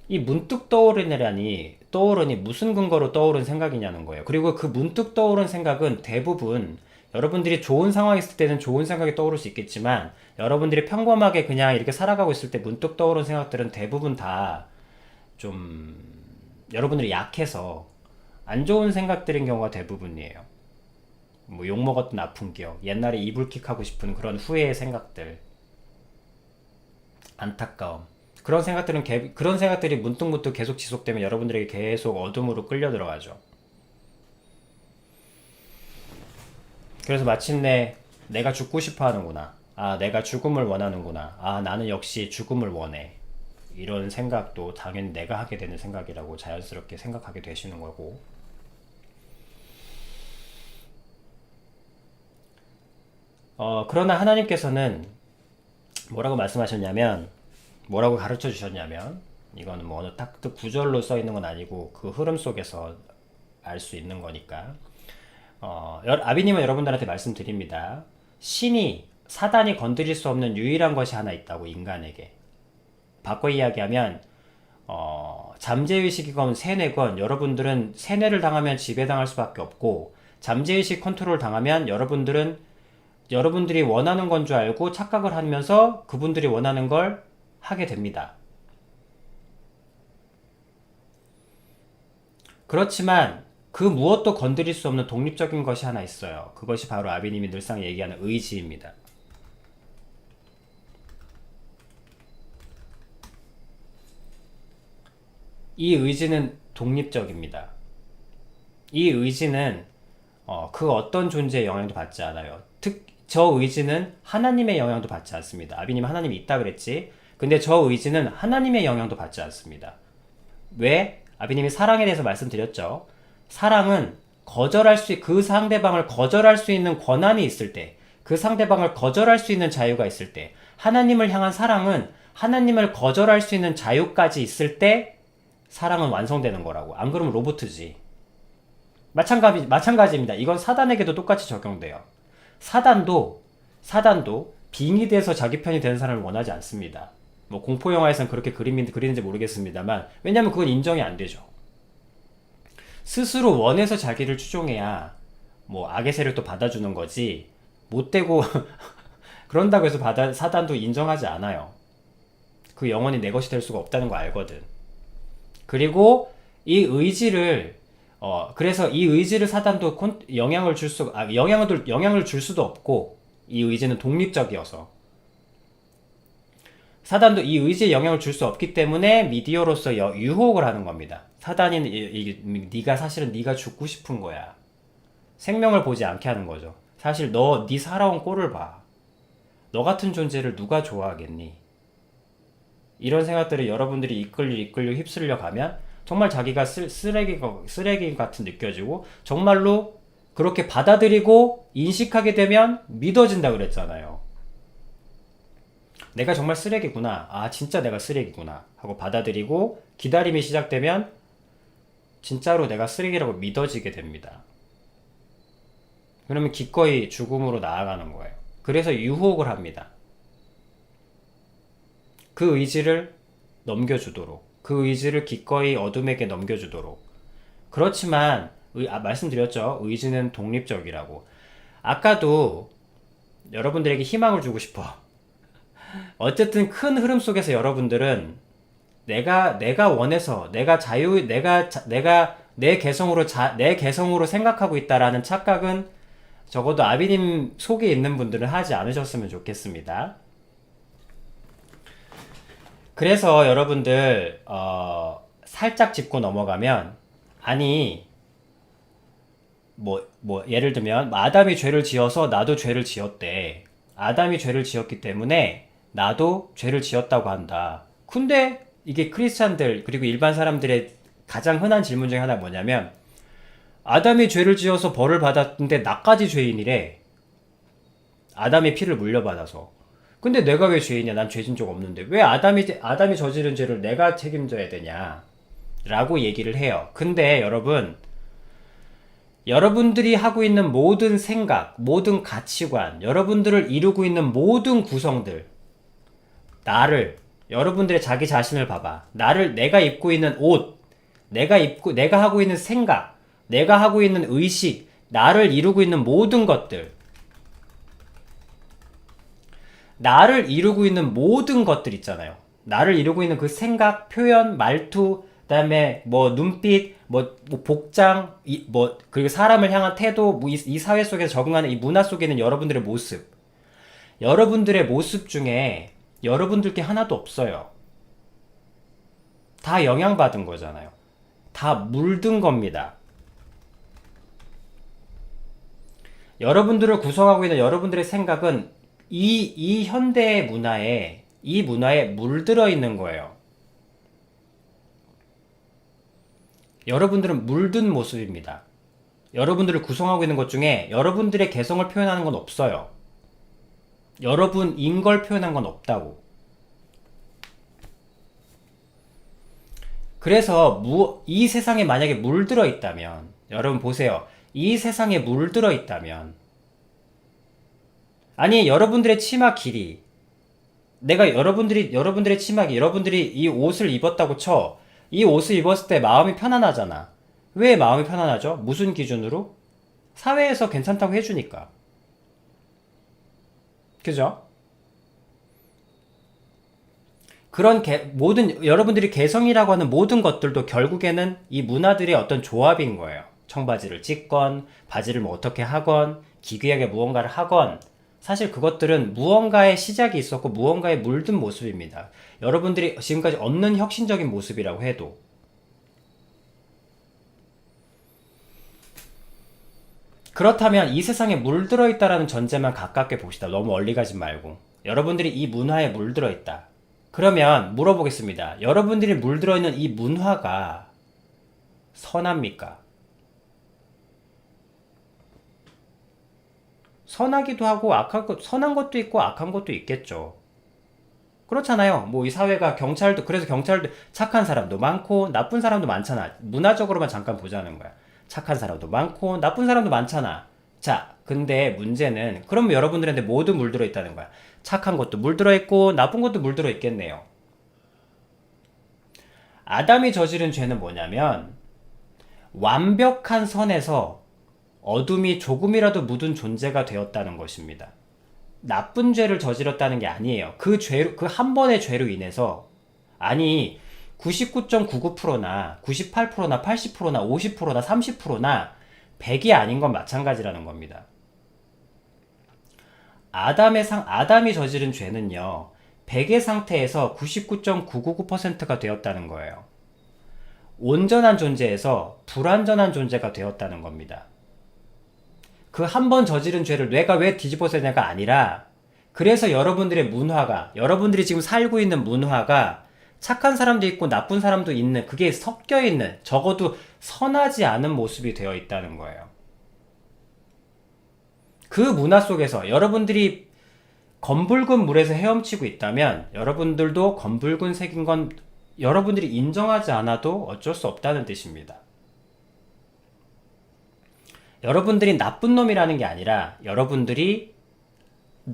이 문득 떠오르니 무슨 근거로 떠오른 생각이냐는 거예요. 그리고 그 문득 떠오른 생각은 대부분 여러분들이 좋은 상황에 있을 때는 좋은 생각이 떠오를 수 있겠지만, 여러분들이 평범하게 그냥 이렇게 살아가고 있을 때 문득 떠오른 생각들은 대부분 다 좀 여러분들이 약해서 안 좋은 생각들인 경우가 대부분이에요. 뭐 욕먹었던 아픈 기억, 옛날에 이불킥 하고 싶은 그런 후회의 생각들, 안타까움, 그런 생각들이 문득문득 계속 지속되면 여러분들에게 계속 어둠으로 끌려 들어가죠. 그래서 마침내 내가 죽고 싶어 하는구나. 아, 내가 죽음을 원하는구나. 아, 나는 역시 죽음을 원해. 이런 생각도 당연히 내가 하게 되는 생각이라고 자연스럽게 생각하게 되시는 거고. 그러나 하나님께서는 뭐라고 말씀하셨냐면, 뭐라고 가르쳐 주셨냐면, 이거는 뭐 어느 딱 구절로 써 있는 건 아니고 그 흐름 속에서 알 수 있는 거니까. 아비님은 여러분들한테 말씀드립니다. 신이, 사단이 건드릴 수 없는 유일한 것이 하나 있다고, 인간에게. 바꿔 이야기하면, 잠재의식이건 세뇌건 여러분들은 세뇌를 당하면 지배당할 수밖에 없고, 잠재의식 컨트롤 당하면 여러분들이 원하는 건 줄 알고 착각을 하면서 그분들이 원하는 걸 하게 됩니다. 그렇지만 그 무엇도 건드릴 수 없는 독립적인 것이 하나 있어요. 그것이 바로 아비님이 늘상 얘기하는 의지입니다. 이 의지는 독립적입니다. 이 의지는 그 어떤 존재의 영향도 받지 않아요. 저 의지는 하나님의 영향도 받지 않습니다. 아비님 하나님이 있다 그랬지? 근데 저 의지는 하나님의 영향도 받지 않습니다. 왜? 아비님이 사랑에 대해서 말씀드렸죠. 사랑은 그 상대방을 거절할 수 있는 권한이 있을 때, 그 상대방을 거절할 수 있는 자유가 있을 때, 하나님을 향한 사랑은 하나님을 거절할 수 있는 자유까지 있을 때 사랑은 완성되는 거라고. 안 그러면 로봇이지. 마찬가지입니다. 이건 사단에게도 똑같이 적용돼요. 사단도 빙이 돼서 자기 편이 되는 사람을 원하지 않습니다. 뭐 공포영화에서는 그렇게 그리는지 모르겠습니다만, 왜냐면 그건 인정이 안 되죠. 스스로 원해서 자기를 추종해야 뭐 악의 세력도 받아주는 거지, 못되고 그런다고 해서 사단도 인정하지 않아요. 그 영혼이 내 것이 될 수가 없다는 거 알거든. 그리고 이 의지를 그래서 이 의지를 사단도 영향을 줄 수도 없고, 이 의지는 독립적이어서 사단도 이 의지에 영향을 줄 수 없기 때문에 미디어로서 유혹을 하는 겁니다. 사단이 사실은 네가 죽고 싶은 거야. 생명을 보지 않게 하는 거죠. 사실 네 살아온 꼴을 봐. 너 같은 존재를 누가 좋아하겠니? 이런 생각들을 여러분들이 이끌려 휩쓸려 가면 정말 자기가 쓰레기 같은 느껴지고, 정말로 그렇게 받아들이고 인식하게 되면 믿어진다 그랬잖아요. 내가 정말 쓰레기구나. 아, 진짜 내가 쓰레기구나. 하고 받아들이고 기다림이 시작되면 진짜로 내가 쓰레기라고 믿어지게 됩니다. 그러면 기꺼이 죽음으로 나아가는 거예요. 그래서 유혹을 합니다. 그 의지를 넘겨주도록, 그 의지를 기꺼이 어둠에게 넘겨주도록. 그렇지만 말씀드렸죠. 의지는 독립적이라고. 아까도 여러분들에게 희망을 주고 싶어. 어쨌든 큰 흐름 속에서 여러분들은 내가 원해서, 내가 내 개성으로 생각하고 있다라는 착각은 적어도 아비님 속에 있는 분들은 하지 않으셨으면 좋겠습니다. 그래서 여러분들 살짝 짚고 넘어가면, 아니 뭐 예를 들면 아담이 죄를 지어서 나도 죄를 지었대. 아담이 죄를 지었기 때문에 나도 죄를 지었다고 한다. 근데 이게 크리스찬들 그리고 일반 사람들의 가장 흔한 질문 중에 하나가 뭐냐면, 아담이 죄를 지어서 벌을 받았는데 나까지 죄인이래. 아담의 피를 물려받아서. 근데 내가 왜 죄인이야? 난 죄진 적 없는데. 왜 아담이 저지른 죄를 내가 책임져야 되냐? 라고 얘기를 해요. 근데 여러분, 여러분들이 하고 있는 모든 생각, 모든 가치관, 여러분들을 이루고 있는 모든 구성들, 여러분들의 자기 자신을 봐봐. 내가 입고 있는 옷, 내가 하고 있는 생각, 내가 하고 있는 의식, 나를 이루고 있는 모든 것들, 나를 이루고 있는 모든 것들 있잖아요. 나를 이루고 있는 그 생각, 표현, 말투, 그다음에 뭐 눈빛, 뭐 복장, 그리고 사람을 향한 태도, 이 사회 속에서 적응하는 이 문화 속에 있는 여러분들의 모습. 여러분들의 모습 중에 여러분들 게 하나도 없어요. 다 영향받은 거잖아요. 다 물든 겁니다. 여러분들을 구성하고 있는 여러분들의 생각은 이 현대 이 문화에 물들어 있는 거예요. 여러분들은 물든 모습입니다. 여러분들을 구성하고 있는 것 중에 여러분들의 개성을 표현하는 건 없어요. 여러분인 걸 표현한 건 없다고. 그래서 이 세상에 만약에 물들어 있다면, 여러분 보세요. 이 세상에 물들어 있다면, 아니 여러분들의 치마 길이, 여러분들의 치마기, 여러분들이 이 옷을 입었다고 쳐. 이 옷을 입었을 때 마음이 편안하잖아. 왜 마음이 편안하죠? 무슨 기준으로? 사회에서 괜찮다고 해주니까. 그죠? 여러분들이 개성이라고 하는 모든 것들도 결국에는 이 문화들의 어떤 조합인 거예요. 청바지를 찢건, 바지를 뭐 어떻게 하건, 기괴하게 무언가를 하건, 사실 그것들은 무언가의 시작이 있었고 무언가에 물든 모습입니다. 여러분들이 지금까지 없는 혁신적인 모습이라고 해도. 그렇다면 이 세상에 물들어 있다라는 전제만 가깝게 봅시다. 너무 멀리 가지 말고. 여러분들이 이 문화에 물들어 있다. 그러면 물어보겠습니다. 여러분들이 물들어 있는 이 문화가 선합니까? 선하기도 하고 선한 것도 있고 악한 것도 있겠죠. 그렇잖아요. 뭐 이 사회가 그래서 경찰도 착한 사람도 많고 나쁜 사람도 많잖아. 문화적으로만 잠깐 보자는 거야. 착한 사람도 많고 나쁜 사람도 많잖아. 자, 근데 문제는 그럼 여러분들한테 모두 물들어 있다는 거야. 착한 것도 물들어 있고 나쁜 것도 물들어 있겠네요. 아담이 저지른 죄는 뭐냐면 완벽한 선에서 어둠이 조금이라도 묻은 존재가 되었다는 것입니다. 나쁜 죄를 저질렀다는 게 아니에요. 그 한 번의 죄로 인해서, 아니, 99.99%나 98%나 80%나 50%나 30%나 100이 아닌 건 마찬가지라는 겁니다. 아담이 저지른 죄는요, 100의 상태에서 99.999%가 되었다는 거예요. 온전한 존재에서 불완전한 존재가 되었다는 겁니다. 그 한 번 저지른 죄를 뇌가 왜 뒤집어쓰냐가 아니라, 그래서 여러분들이 지금 살고 있는 문화가 착한 사람도 있고 나쁜 사람도 있는, 그게 섞여 있는, 적어도 선하지 않은 모습이 되어 있다는 거예요. 그 문화 속에서 여러분들이 검붉은 물에서 헤엄치고 있다면 여러분들도 검붉은 색인 건 여러분들이 인정하지 않아도 어쩔 수 없다는 뜻입니다. 여러분들이 나쁜 놈이라는 게 아니라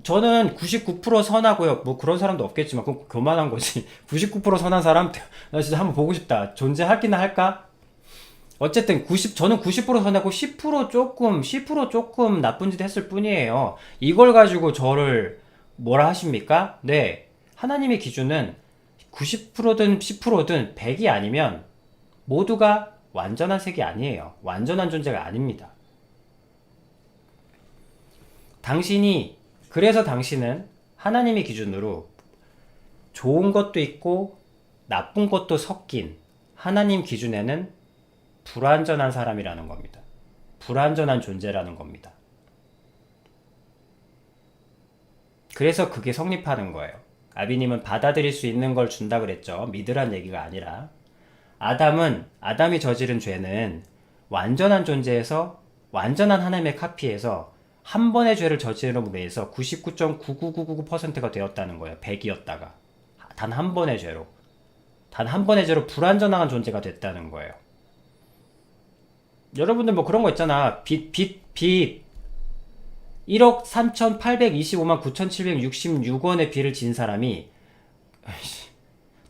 저는 99% 선하고요. 뭐 그런 사람도 없겠지만 그건 교만한 거지. 99% 선한 사람 나 진짜 한번 보고 싶다. 존재하기나 할까? 어쨌든 저는 90% 선하고 10% 조금 나쁜 짓 했을 뿐이에요. 이걸 가지고 저를 뭐라 하십니까? 네. 하나님의 기준은 90%든 10%든 100이 아니면 모두가 완전한 색이 아니에요. 완전한 존재가 아닙니다. 그래서 당신은 하나님의 기준으로 좋은 것도 있고 나쁜 것도 섞인 하나님 기준에는 불완전한 사람이라는 겁니다. 불완전한 존재라는 겁니다. 그래서 그게 성립하는 거예요. 아비님은 받아들일 수 있는 걸 준다 그랬죠. 믿으란 얘기가 아니라. 아담이 저지른 죄는 완전한 존재에서 완전한 하나님의 카피에서 한 번의 죄를 저지름으로 인해서 99.99999%가 되었다는 거예요. 100이었다가. 단 한 번의 죄로. 단 한 번의 죄로 불완전한 존재가 됐다는 거예요. 여러분들 뭐 그런 거 있잖아. 빚 1억 3,825만 9,766원의 빚을 진 사람이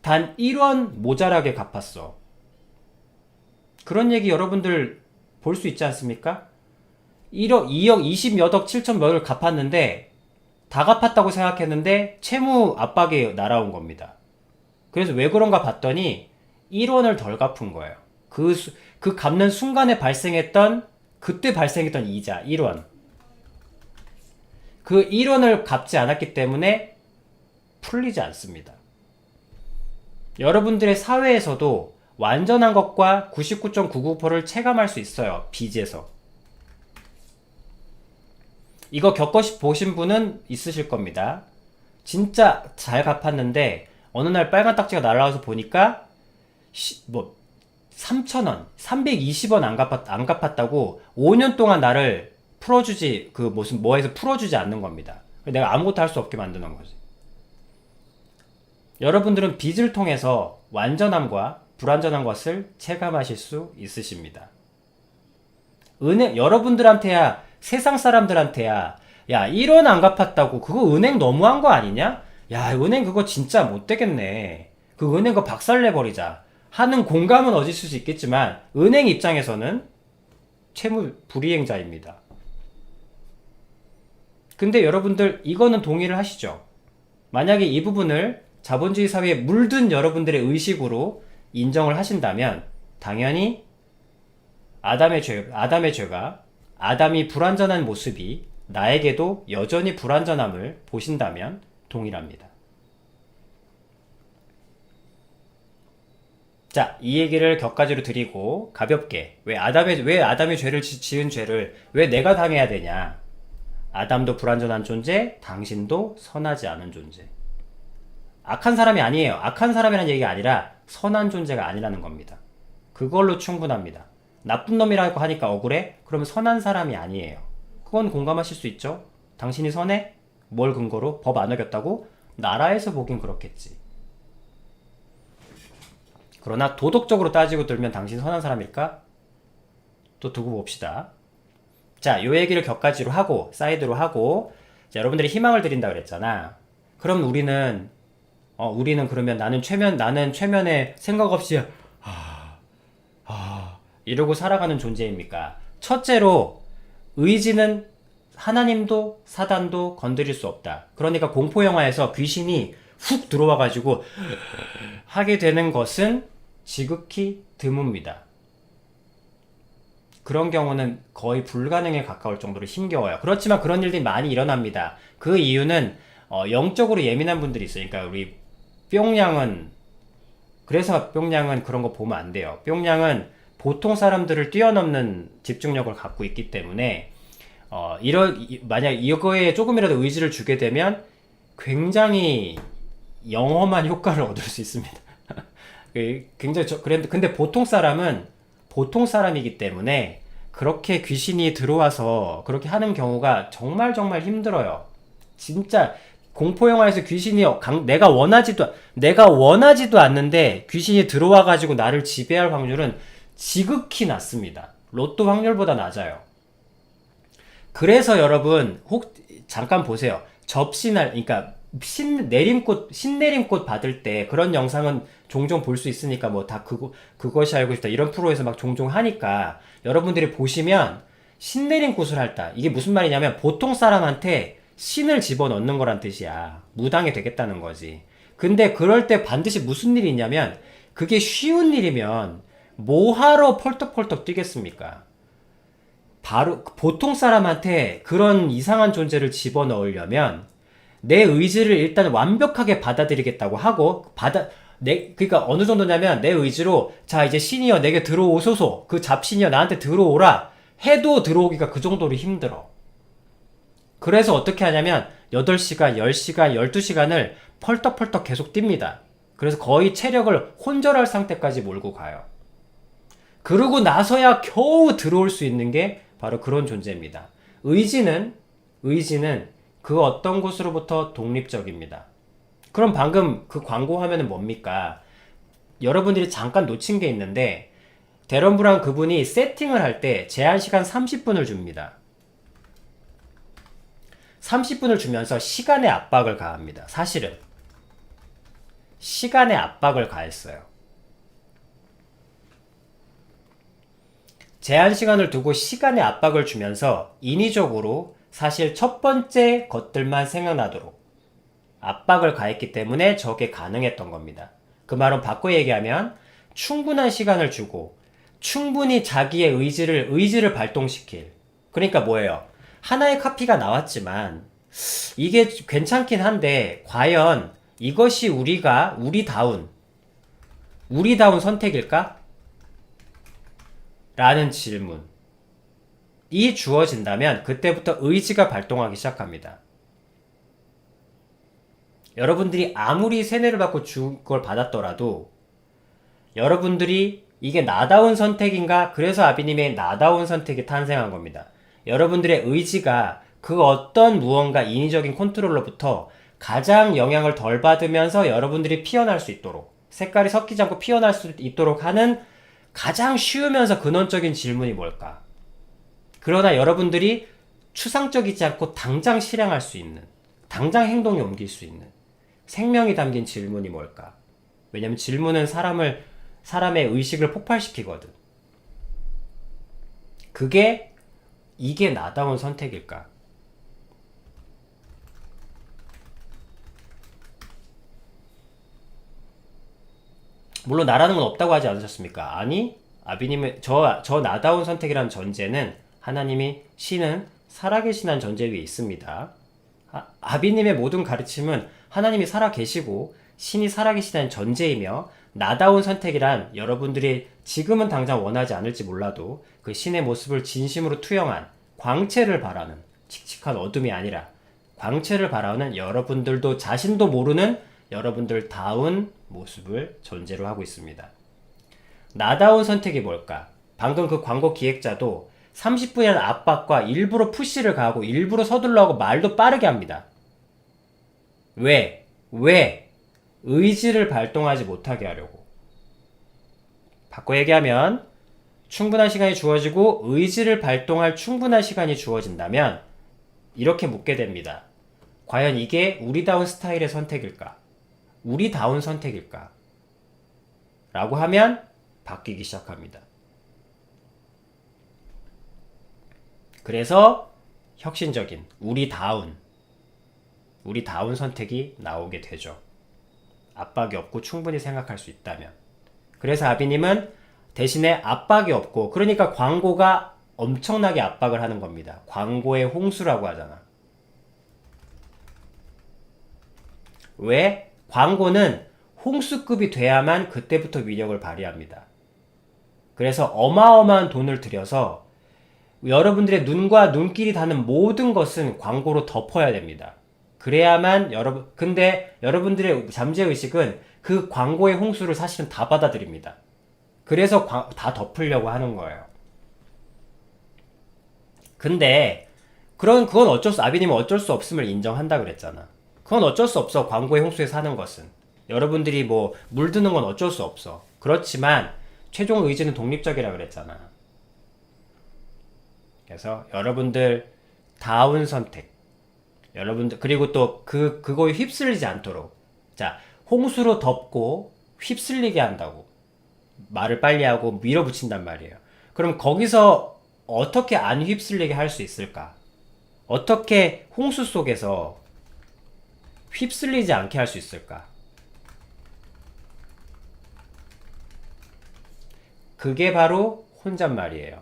단 1원 모자라게 갚았어. 그런 얘기 여러분들 볼 수 있지 않습니까? 1억, 2억, 20몇 억, 7천 몇을 갚았는데 다 갚았다고 생각했는데 채무 압박이 날아온 겁니다. 그래서 왜 그런가 봤더니 1원을 덜 갚은 거예요. 그 갚는 순간에 그때 발생했던 이자 1원. 그 1원을 갚지 않았기 때문에 풀리지 않습니다. 여러분들의 사회에서도 완전한 것과 99.99%를 체감할 수 있어요. 빚에서. 이거 겪어보신 분은 있으실 겁니다. 진짜 잘 갚았는데 어느 날 빨간 딱지가 날아와서 보니까 3,000원, 320원 안 갚았다고 5년 동안 나를 풀어주지, 뭐해서 풀어주지 않는 겁니다. 내가 아무것도 할 수 없게 만드는 거지. 여러분들은 빚을 통해서 완전함과 불완전한 것을 체감하실 수 있으십니다. 여러분들한테야, 세상 사람들한테야, 야, 1원 안 갚았다고 그거 은행 너무한 거 아니냐? 야, 은행 그거 진짜 못 되겠네. 그 은행 그거 박살내버리자. 하는 공감은 얻을 수 있겠지만, 은행 입장에서는 채무 불이행자입니다. 근데 여러분들, 이거는 동의를 하시죠? 만약에 이 부분을 자본주의 사회에 물든 여러분들의 의식으로 인정을 하신다면, 당연히 아담의 죄가, 아담이 불완전한 모습이 나에게도 여전히 불완전함을 보신다면 동일합니다. 자, 이 얘기를 격가지로 드리고 가볍게 왜 아담이 죄를 지은 죄를 왜 내가 당해야 되냐? 아담도 불완전한 존재, 당신도 선하지 않은 존재. 악한 사람이 아니에요. 악한 사람이라는 얘기가 아니라 선한 존재가 아니라는 겁니다. 그걸로 충분합니다. 나쁜 놈이라고 하니까 억울해? 그러면 선한 사람이 아니에요. 그건 공감하실 수 있죠? 당신이 선해? 뭘 근거로? 법 안 어겼다고? 나라에서 보긴 그렇겠지. 그러나 도덕적으로 따지고 들면 당신 선한 사람일까? 또 두고 봅시다. 자, 요 얘기를 격가지로 하고 사이드로 하고, 자, 여러분들이 희망을 드린다 그랬잖아. 그럼 우리는 그러면 나는 최면에 생각 없이 이러고 살아가는 존재입니까? 첫째로 의지는 하나님도 사단도 건드릴 수 없다. 그러니까 공포영화에서 귀신이 훅 들어와가지고 하게 되는 것은 지극히 드뭅니다. 그런 경우는 거의 불가능에 가까울 정도로 힘겨워요. 그렇지만 그런 일들이 많이 일어납니다. 그 이유는 영적으로 예민한 분들이 있어요. 그러니까 우리 그래서 뿅냥은 그런 거 보면 안 돼요. 뿅냥은 보통 사람들을 뛰어넘는 집중력을 갖고 있기 때문에 만약 이거에 조금이라도 의지를 주게 되면 굉장히 영험한 효과를 얻을 수 있습니다. 굉장히 근데 보통 사람이기 때문에 그렇게 귀신이 들어와서 그렇게 하는 경우가 정말 정말 힘들어요. 진짜 공포영화에서 귀신이 내가 원하지도 않는데 귀신이 들어와가지고 나를 지배할 확률은 지극히 낮습니다. 로또 확률보다 낮아요. 그래서 여러분 잠깐 보세요. 그러니까 신내림꽃 받을 때 그런 영상은 종종 볼 수 있으니까 뭐 다 그것이 알고 싶다 이런 프로에서 막 종종 하니까 여러분들이 보시면 신내림꽃을 할다. 이게 무슨 말이냐면 보통 사람한테 신을 집어넣는 거란 뜻이야. 무당이 되겠다는 거지. 근데 그럴 때 반드시 무슨 일이 있냐면 그게 쉬운 일이면 뭐하러 펄떡펄떡 뛰겠습니까? 바로 보통 사람한테 그런 이상한 존재를 집어넣으려면 내 의지를 일단 완벽하게 받아들이겠다고 하고 그러니까 어느 정도냐면 내 의지로 자 이제 신이여 내게 들어오소서 그 잡신이여 나한테 들어오라 해도 들어오기가 그 정도로 힘들어. 그래서 어떻게 하냐면 8시간, 10시간, 12시간을 펄떡펄떡 계속 뜁니다. 그래서 거의 체력을 혼절할 상태까지 몰고 가요. 그러고 나서야 겨우 들어올 수 있는 게 바로 그런 존재입니다. 의지는 의지는 그 어떤 곳으로부터 독립적입니다. 그럼 방금 그 광고 화면은 뭡니까? 여러분들이 잠깐 놓친 게 있는데 데런 브라운 그분이 세팅을 할 때 제한시간 30분을 줍니다. 30분을 주면서 시간의 압박을 가합니다. 사실은 시간의 압박을 가했어요. 제한시간을 두고 시간의 압박을 주면서 인위적으로 사실 첫 번째 것들만 생각나도록 압박을 가했기 때문에 저게 가능했던 겁니다. 그 말은 바꿔 얘기하면 충분한 시간을 주고 충분히 자기의 의지를 발동시킬. 그러니까 뭐예요? 하나의 카피가 나왔지만 이게 괜찮긴 한데 과연 이것이 우리다운 선택일까? 라는 질문이 주어진다면 그때부터 의지가 발동하기 시작합니다. 여러분들이 아무리 세뇌를 받고 그걸 받았더라도 여러분들이 이게 나다운 선택인가? 그래서 아비님의 나다운 선택이 탄생한 겁니다. 여러분들의 의지가 그 어떤 무언가 인위적인 컨트롤로부터 가장 영향을 덜 받으면서 여러분들이 피어날 수 있도록 색깔이 섞이지 않고 피어날 수 있도록 하는 가장 쉬우면서 근원적인 질문이 뭘까? 그러나 여러분들이 추상적이지 않고 당장 실행할 수 있는, 당장 행동에 옮길 수 있는 생명이 담긴 질문이 뭘까? 왜냐면 질문은 사람의 의식을 폭발시키거든. 이게 나다운 선택일까? 물론 나라는 건 없다고 하지 않으셨습니까? 아니, 아비님의 저 나다운 선택이라는 전제는 하나님이 신은 살아계시다는 전제 위에 있습니다. 아비님의 모든 가르침은 하나님이 살아계시고 신이 살아계시다는 전제이며 나다운 선택이란 여러분들이 지금은 당장 원하지 않을지 몰라도 그 신의 모습을 진심으로 투영한 광채를 바라는 칙칙한 어둠이 아니라 광채를 바라는 여러분들도 자신도 모르는 여러분들다운 모습을 전제로 하고 있습니다. 나다운 선택이 뭘까? 방금 그 광고 기획자도 30분이라는 압박과 일부러 푸시를 가하고 일부러 서둘러 하고 말도 빠르게 합니다. 왜? 의지를 발동하지 못하게 하려고. 바꿔 얘기하면 충분한 시간이 주어지고 의지를 발동할 충분한 시간이 주어진다면 이렇게 묻게 됩니다. 과연 이게 우리다운 스타일의 선택일까? 우리다운 선택일까? 라고 하면 바뀌기 시작합니다. 그래서 혁신적인 우리다운 선택이 나오게 되죠. 압박이 없고 충분히 생각할 수 있다면. 그래서 아비님은 대신에 압박이 없고, 그러니까 광고가 엄청나게 압박을 하는 겁니다. 광고의 홍수라고 하잖아. 왜? 광고는 홍수급이 돼야만 그때부터 위력을 발휘합니다. 그래서 어마어마한 돈을 들여서 여러분들의 눈과 눈길이 닿는 모든 것은 광고로 덮어야 됩니다. 그래야만 근데 여러분들의 잠재의식은 그 광고의 홍수를 사실은 다 받아들입니다. 그래서 다 덮으려고 하는 거예요. 근데 그건 아비님은 어쩔 수 없음을 인정한다 그랬잖아. 그건 어쩔 수 없어. 광고의 홍수에 사는 것은. 여러분들이 물드는 건 어쩔 수 없어. 그렇지만 최종 의지는 독립적이라 그랬잖아. 그래서 여러분들 다운 선택. 여러분들 그리고 또 그거에 휩쓸리지 않도록. 자, 홍수로 덮고 휩쓸리게 한다고. 말을 빨리 하고 밀어붙인단 말이에요. 그럼 거기서 어떻게 안 휩쓸리게 할 수 있을까? 어떻게 홍수 속에서 휩쓸리지 않게 할 수 있을까? 그게 바로 혼잣말이에요.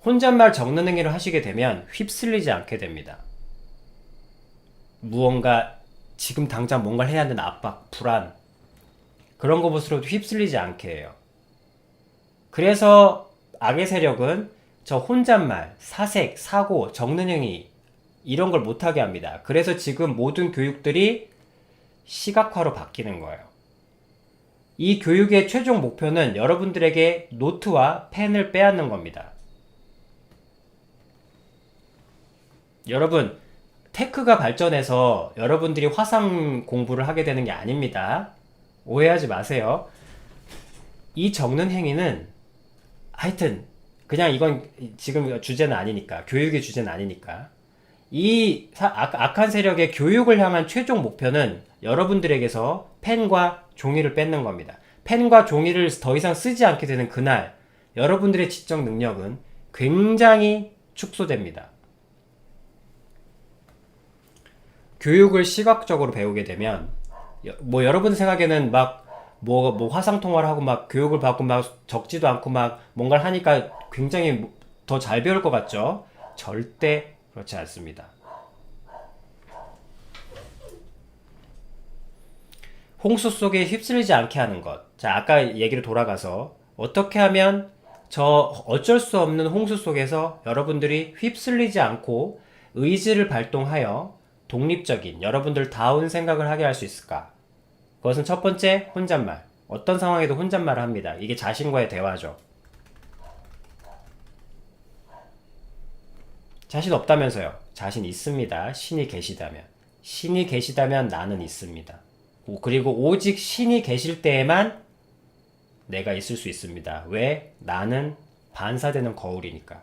혼잣말 적는 행위를 하시게 되면 휩쓸리지 않게 됩니다. 무언가 지금 당장 뭔가를 해야 하는 압박, 불안 그런 것으로도 휩쓸리지 않게 해요. 그래서 악의 세력은 저 혼잣말, 사색, 사고, 적는 행위 이런 걸 못하게 합니다. 그래서 지금 모든 교육들이 시각화로 바뀌는 거예요. 이 교육의 최종 목표는 여러분들에게 노트와 펜을 빼앗는 겁니다. 여러분, 테크가 발전해서 여러분들이 화상 공부를 하게 되는 게 아닙니다. 오해하지 마세요. 이 적는 행위는 하여튼 그냥 이건 지금 주제는 아니니까, 교육의 주제는 아니니까, 이 악한 세력의 교육을 향한 최종 목표는 여러분들에게서 펜과 종이를 뺏는 겁니다. 펜과 종이를 더 이상 쓰지 않게 되는 그날 여러분들의 지적 능력은 굉장히 축소됩니다. 교육을 시각적으로 배우게 되면 뭐 여러분 생각에는 막 뭐 화상 통화를 하고 막 교육을 받고 막 적지도 않고 막 뭔가를 하니까 굉장히 더 잘 배울 것 같죠? 절대 그렇지 않습니다. 홍수 속에 휩쓸리지 않게 하는 것. 자, 아까 얘기로 돌아가서 어떻게 하면 저 어쩔 수 없는 홍수 속에서 여러분들이 휩쓸리지 않고 의지를 발동하여 독립적인 여러분들다운 생각을 하게 할 수 있을까? 그것은 첫 번째, 혼잣말. 어떤 상황에도 혼잣말을 합니다. 이게 자신과의 대화죠. 자신 없다면서요? 자신 있습니다. 신이 계시다면. 신이 계시다면 나는 있습니다. 그리고 오직 신이 계실 때에만 내가 있을 수 있습니다. 왜? 나는 반사되는 거울이니까.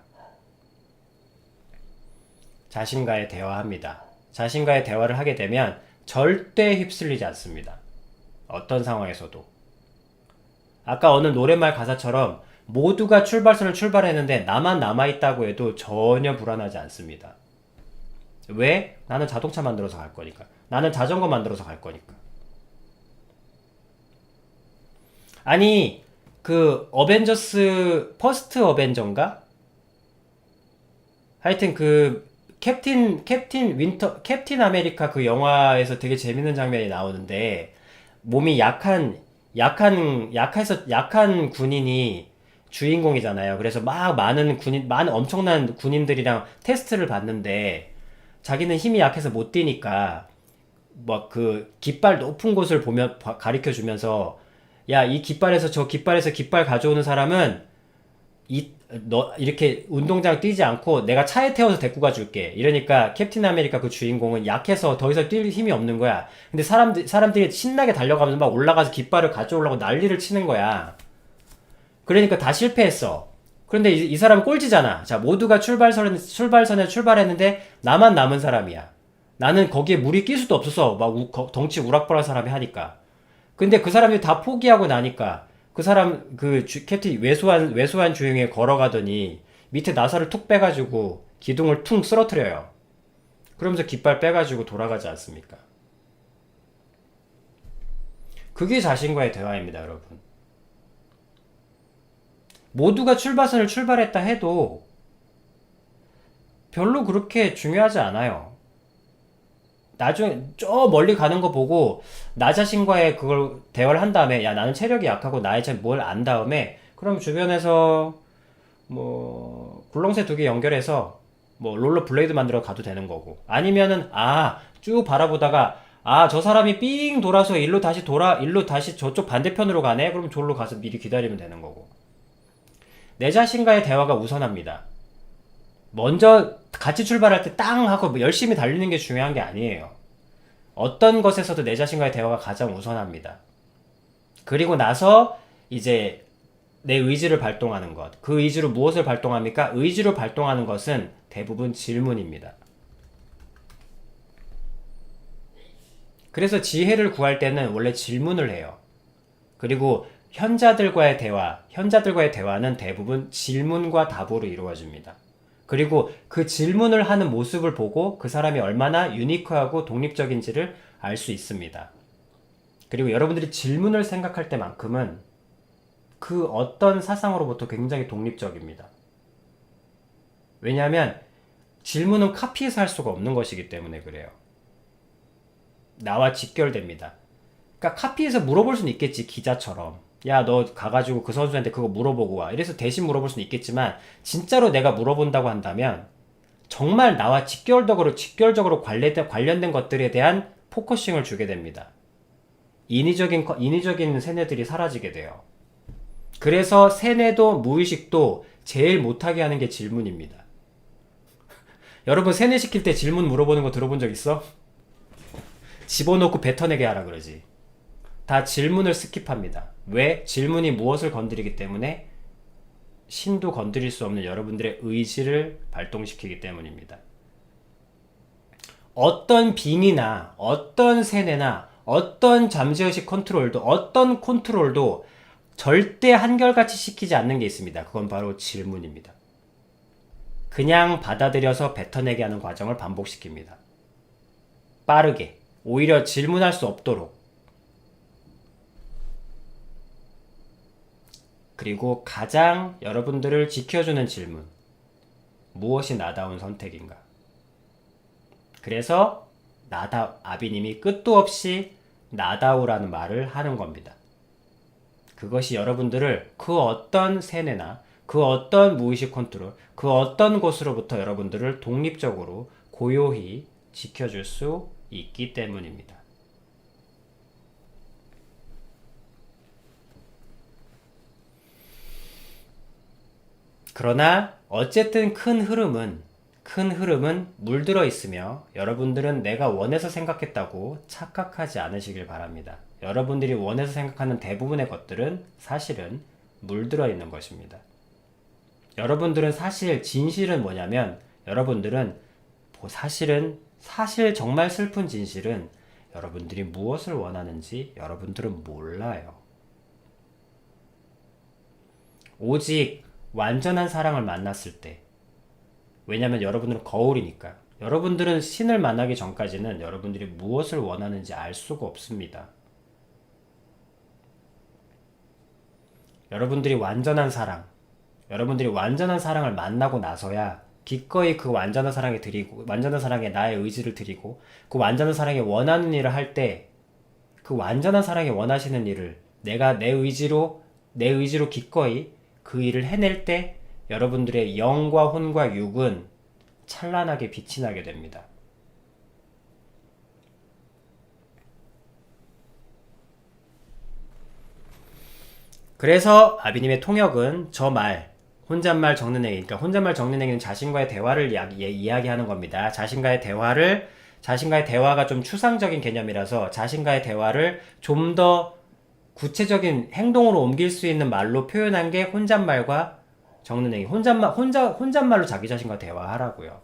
자신과의 대화합니다. 자신과의 대화를 하게 되면 절대 휩쓸리지 않습니다. 어떤 상황에서도. 아까 어느 노랫말 가사처럼 모두가 출발선을 출발했는데 나만 남아있다고 해도 전혀 불안하지 않습니다. 왜? 나는 자동차 만들어서 갈 거니까. 나는 자전거 만들어서 갈 거니까. 아니, 그 어벤져스 퍼스트 어벤져인가? 하여튼 그 캡틴 아메리카 그 영화에서 되게 재밌는 장면이 나오는데 몸이 약한 군인이 주인공이잖아요. 그래서 막 많은 엄청난 군인들이랑 테스트를 받는데 자기는 힘이 약해서 못 뛰니까 막 그 깃발 높은 곳을 보며 가리켜 주면서 야, 이 깃발에서 저 깃발에서 깃발 가져오는 사람은 너 이렇게 운동장 뛰지 않고 내가 차에 태워서 데리고 가줄게. 이러니까 캡틴 아메리카 그 주인공은 약해서 더 이상 뛸 힘이 없는 거야. 근데 사람들이 신나게 달려가면서 막 올라가서 깃발을 가져오려고 난리를 치는 거야. 그러니까 다 실패했어. 그런데 이 사람은 꼴찌잖아. 자, 모두가 출발선에 출발했는데 나만 남은 사람이야. 나는 거기에 물이 낄 수도 없어서 막 덩치 우락부락 사람이 하니까. 근데 그 사람들이 다 포기하고 나니까 그 사람 캡틴 외소한 주행에 걸어가더니 밑에 나사를 툭 빼가지고 기둥을 퉁 쓰러뜨려요. 그러면서 깃발 빼가지고 돌아가지 않습니까? 그게 자신과의 대화입니다, 여러분. 모두가 출발선을 출발했다 해도 별로 그렇게 중요하지 않아요. 나중에 저 멀리 가는 거 보고 나 자신과의 그걸 대화를 한 다음에 야 나는 체력이 약하고 나의 뭘 안 다음에 그럼 주변에서 뭐 굴렁쇠 2개 연결해서 뭐 롤러 블레이드 만들어 가도 되는 거고 아니면은 쭉 바라보다가 저 사람이 삥 돌아서 일로 다시 저쪽 반대편으로 가네? 그럼 저로 가서 미리 기다리면 되는 거고 내 자신과의 대화가 우선합니다. 먼저 같이 출발할 때 땅 하고 열심히 달리는 게 중요한 게 아니에요. 어떤 것에서도 내 자신과의 대화가 가장 우선합니다. 그리고 나서 이제 내 의지를 발동하는 것. 그 의지로 무엇을 발동합니까? 의지로 발동하는 것은 대부분 질문입니다. 그래서 지혜를 구할 때는 원래 질문을 해요. 그리고 현자들과의 대화는 대부분 질문과 답으로 이루어집니다. 그리고 그 질문을 하는 모습을 보고 그 사람이 얼마나 유니크하고 독립적인지를 알 수 있습니다. 그리고 여러분들이 질문을 생각할 때만큼은 그 어떤 사상으로부터 굉장히 독립적입니다. 왜냐하면 질문은 카피해서 할 수가 없는 것이기 때문에 그래요. 나와 직결됩니다. 그러니까 카피해서 물어볼 수는 있겠지, 기자처럼. 야, 너 가가지고 그 선수한테 그거 물어보고 와. 이래서 대신 물어볼 수는 있겠지만, 진짜로 내가 물어본다고 한다면, 정말 나와 직결적으로 관련된 것들에 대한 포커싱을 주게 됩니다. 인위적인 세뇌들이 사라지게 돼요. 그래서 세뇌도 무의식도 제일 못하게 하는 게 질문입니다. 여러분 세뇌시킬 때 질문 물어보는 거 들어본 적 있어? 집어넣고 뱉어내게 하라 그러지. 다 질문을 스킵합니다. 왜? 질문이 무엇을 건드리기 때문에 신도 건드릴 수 없는 여러분들의 의지를 발동시키기 때문입니다. 어떤 빙의나 어떤 세뇌나 어떤 잠재의식 컨트롤도 어떤 컨트롤도 절대 한결같이 시키지 않는 게 있습니다. 그건 바로 질문입니다. 그냥 받아들여서 뱉어내게 하는 과정을 반복시킵니다. 빠르게 오히려 질문할 수 없도록. 그리고 가장 여러분들을 지켜주는 질문. 무엇이 나다운 선택인가? 그래서 아비님이 끝도 없이 나다우라는 말을 하는 겁니다. 그것이 여러분들을 그 어떤 세뇌나 그 어떤 무의식 컨트롤, 그 어떤 곳으로부터 여러분들을 독립적으로 고요히 지켜줄 수 있기 때문입니다. 그러나 어쨌든 큰 흐름은 물들어 있으며 여러분들은 내가 원해서 생각했다고 착각하지 않으시길 바랍니다. 여러분들이 원해서 생각하는 대부분의 것들은 사실은 물들어 있는 것입니다. 여러분들은 진실은 뭐냐면 여러분들은 사실 정말 슬픈 진실은 여러분들이 무엇을 원하는지 여러분들은 몰라요. 오직 완전한 사랑을 만났을 때, 왜냐면 여러분들은 거울이니까. 여러분들은 신을 만나기 전까지는 여러분들이 무엇을 원하는지 알 수가 없습니다. 여러분들이 완전한 사랑을 만나고 나서야 기꺼이 그 완전한 사랑에 나의 의지를 드리고, 그 완전한 사랑에 원하는 일을 할 때, 그 완전한 사랑에 원하시는 일을 내가 내 의지로 기꺼이 그 일을 해낼 때 여러분들의 영과 혼과 육은 찬란하게 빛이 나게 됩니다. 그래서 아비님의 통역은 혼잣말 적는 행위, 그러니까 혼잣말 적는 행위는 자신과의 대화를 이야기하는 겁니다. 자신과의 대화가 좀 추상적인 개념이라서 자신과의 대화를 좀 더 구체적인 행동으로 옮길 수 있는 말로 표현한 게 혼잣말과 적는 행위. 혼잣말로 자기 자신과 대화하라고요.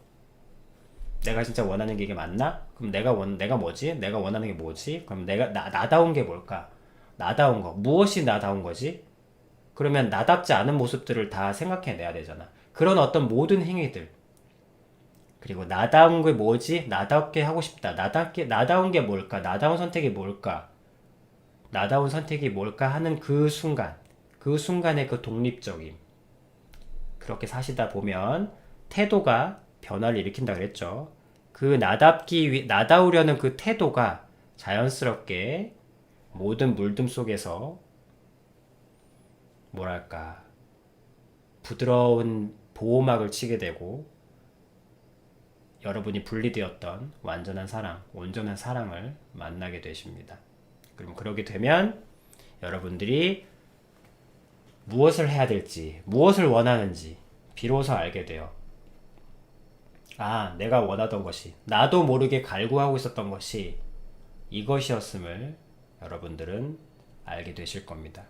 내가 진짜 원하는 게 이게 맞나? 그럼 내가 뭐지? 내가 원하는 게 뭐지? 그럼 나다운 게 뭘까? 나다운 거. 무엇이 나다운 거지? 그러면 나답지 않은 모습들을 다 생각해내야 되잖아. 그런 어떤 모든 행위들. 그리고 나다운 게 뭐지? 나답게 하고 싶다. 나다운 게 뭘까? 나다운 선택이 뭘까? 나다운 선택이 뭘까 하는 그 순간의 그 독립적임. 그렇게 사시다 보면 태도가 변화를 일으킨다 그랬죠. 그 나다우려는 그 태도가 자연스럽게 모든 물듦 속에서 부드러운 보호막을 치게 되고 여러분이 분리되었던 완전한 사랑, 온전한 사랑을 만나게 되십니다. 그럼 그러게 되면 여러분들이 무엇을 해야 될지, 무엇을 원하는지 비로소 알게 돼요. 내가 원하던 것이, 나도 모르게 갈구하고 있었던 것이 이것이었음을 여러분들은 알게 되실 겁니다.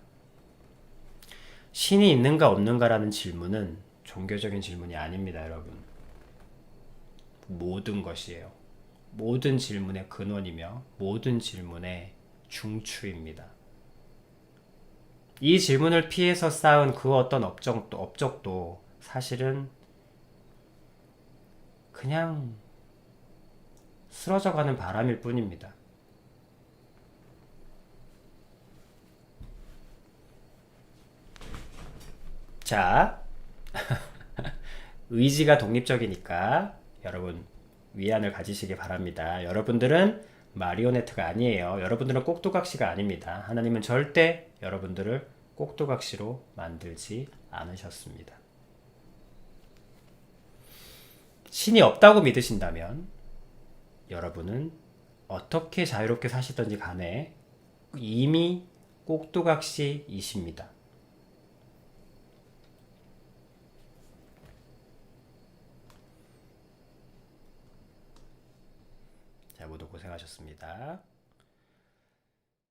신이 있는가 없는가라는 질문은 종교적인 질문이 아닙니다, 여러분. 모든 것이에요. 모든 질문의 근원이며 모든 질문의 중추입니다. 이 질문을 피해서 쌓은 그 어떤 업적도 사실은 그냥 쓰러져가는 바람일 뿐입니다. 자, 의지가 독립적이니까 여러분 위안을 가지시기 바랍니다. 여러분들은 마리오네트가 아니에요. 여러분들은 꼭두각시가 아닙니다. 하나님은 절대 여러분들을 꼭두각시로 만들지 않으셨습니다. 신이 없다고 믿으신다면 여러분은 어떻게 자유롭게 사시든지 간에 이미 꼭두각시이십니다. 자, 모두 고생하셨습니다.